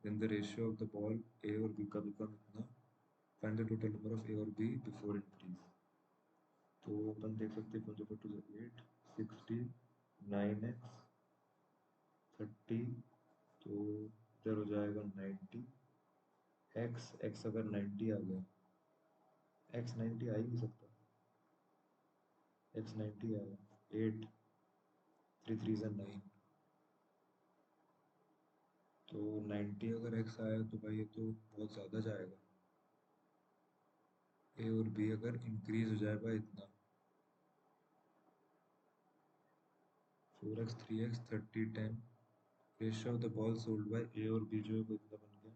then the ratio of the ball A और बी का बिकम इतना। Find the total number of A और बी बिफोर इंक्रीज, तो तो अपन देख सकते हैं 8 60 9x 30, तो इधर हो जाएगा 90 x अगर 90 आ गया, x 90 आ ही नहीं सकता, x 90 आया 8 3 3 9, तो 90 अगर x आया तो भाई ये तो बहुत ज़्यादा जाएगा। ए और बी अगर इंक्रीज हो जाए भाई इतना, 4x 3x 30 10, ratio of the ball sold by A और बी जो है वो इतना बन गया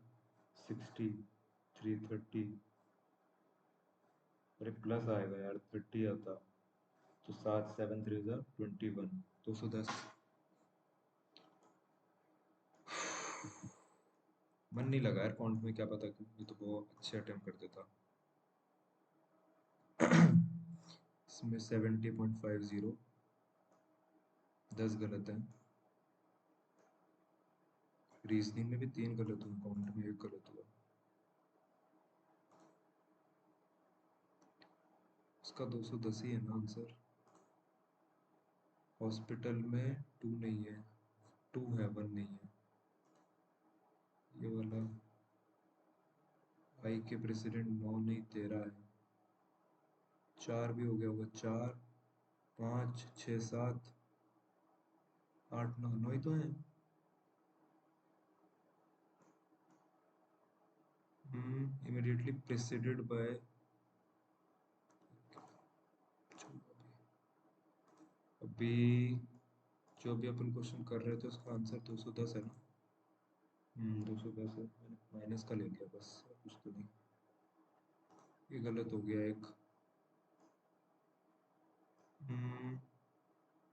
60 330, और एक प्लस आएगा यार 30 आता, तो 7 7 3 21, 210। मन नहीं लगा यार काउंट में, क्या पता क्यों, ये तो बहुत अच्छे अटेम्प्ट कर देता। इसमें 70.50, 10 गलत है। रीजनिंग में भी 3 गलत हुए, काउंट में 1 गलत हुआ। इसका 210 ही है ना आंसर। हॉस्पिटल में 2 नहीं है, 2 है 1 नहीं है। ये वाला आई के प्रेसिडेंट 9 नहीं 13 है, 4 भी हो गया होगा, 4 5 6 7 8 9, 9 ही तो है। इमीडिएटली प्रेसिडेड बाय, अभी जो भी अपन क्वेश्चन कर रहे थे उसका आंसर 210 है ना। 210 है, मैंने माइनस का ले लिया बस, कुछ तो नहीं। ये गलत हो गया एक। हम्म,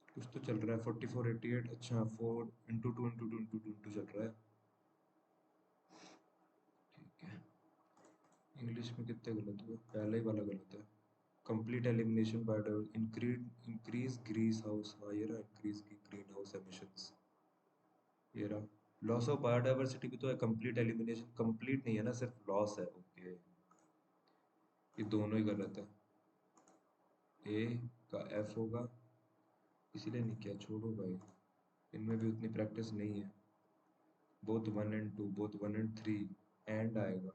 कुछ तो चल रहा है 4488, अच्छा 4 इंटू 2 इंटू 2 इंटू 2 इंटू चल रहा है। ठीक है, इंग्लिश में कितने गलत हुए, पहले ही वाला गलत है। Complete elimination by increase green house, हाँ ये रहा, इंक्रीज की ग्रीन हाउस एमिशंस, ये रहा। लॉस ऑफ बायोडाइवर्सिटी भी तो है, कंप्लीट एलिमिनेशन कंप्लीट नहीं है ना, सिर्फ लॉस है। ओके, ये दोनों ही गलत है। ए का एफ होगा, इसीलिए नहीं किया, छोड़ो भाई, इनमें भी उतनी प्रैक्टिस नहीं है। Both 1 and 2, both 1 and 3, and आएगा,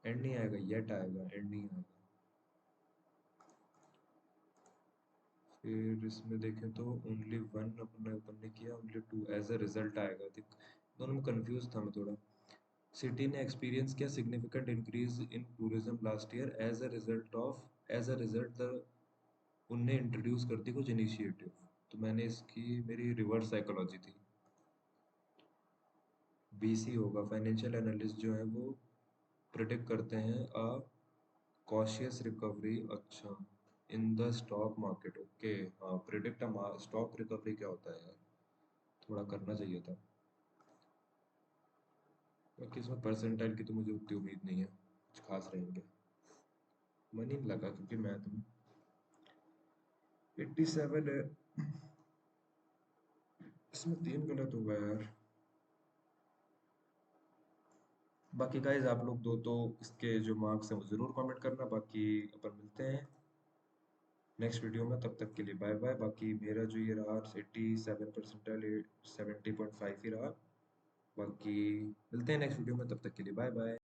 एंड नहीं आएगा, येट आएगा, एंड नहीं आएगा। फिर इसमें देखें तो ओनली 1 अपन ने किया, ओनली 2 एज अ रिजल्ट आएगा। देख, दोनों में कंफ्यूज था मैं थोड़ा। सिटी ने एक्सपीरियंस किया significant increase in tourism last year as a result the, उनने इंट्रोड्यूस कर दी कुछ इनिशिएटिव, तो मैंने इसकी, मेरी रिवर्स साइकोलॉजी थी। बीसी होगा, फाइनेंशियल एनालिस्ट जो है वो प्रिडिक्ट करते हैं अ कॉशियस रिकवरी, अच्छा, in the stock market. Okay, हाँ, प्रिडिक्ट स्टॉक रिकवरी क्या होता है यार, थोड़ा करना चाहिए था। बाकी इसमें परसेंटाइल की तो मुझे उतनी उम्मीद नहीं है कुछ खास रहेंगे, मन ही नहीं लगा, क्योंकि मैथ में 87 है, इसमें 3 गलत हो गया यार। बाकी गाइज आप लोग दो तो इसके जो मार्क्स हैं वो ज़रूर कमेंट करना, बाकी अपन मिलते हैं नेक्स्ट वीडियो में, तब तक के लिए बाय बाय। बाकी मेरा जो ये रहा 87%, 70.5 ही रहा। बाकी मिलते हैं नेक्स्ट वीडियो में, तब तक के लिए बाय बाय।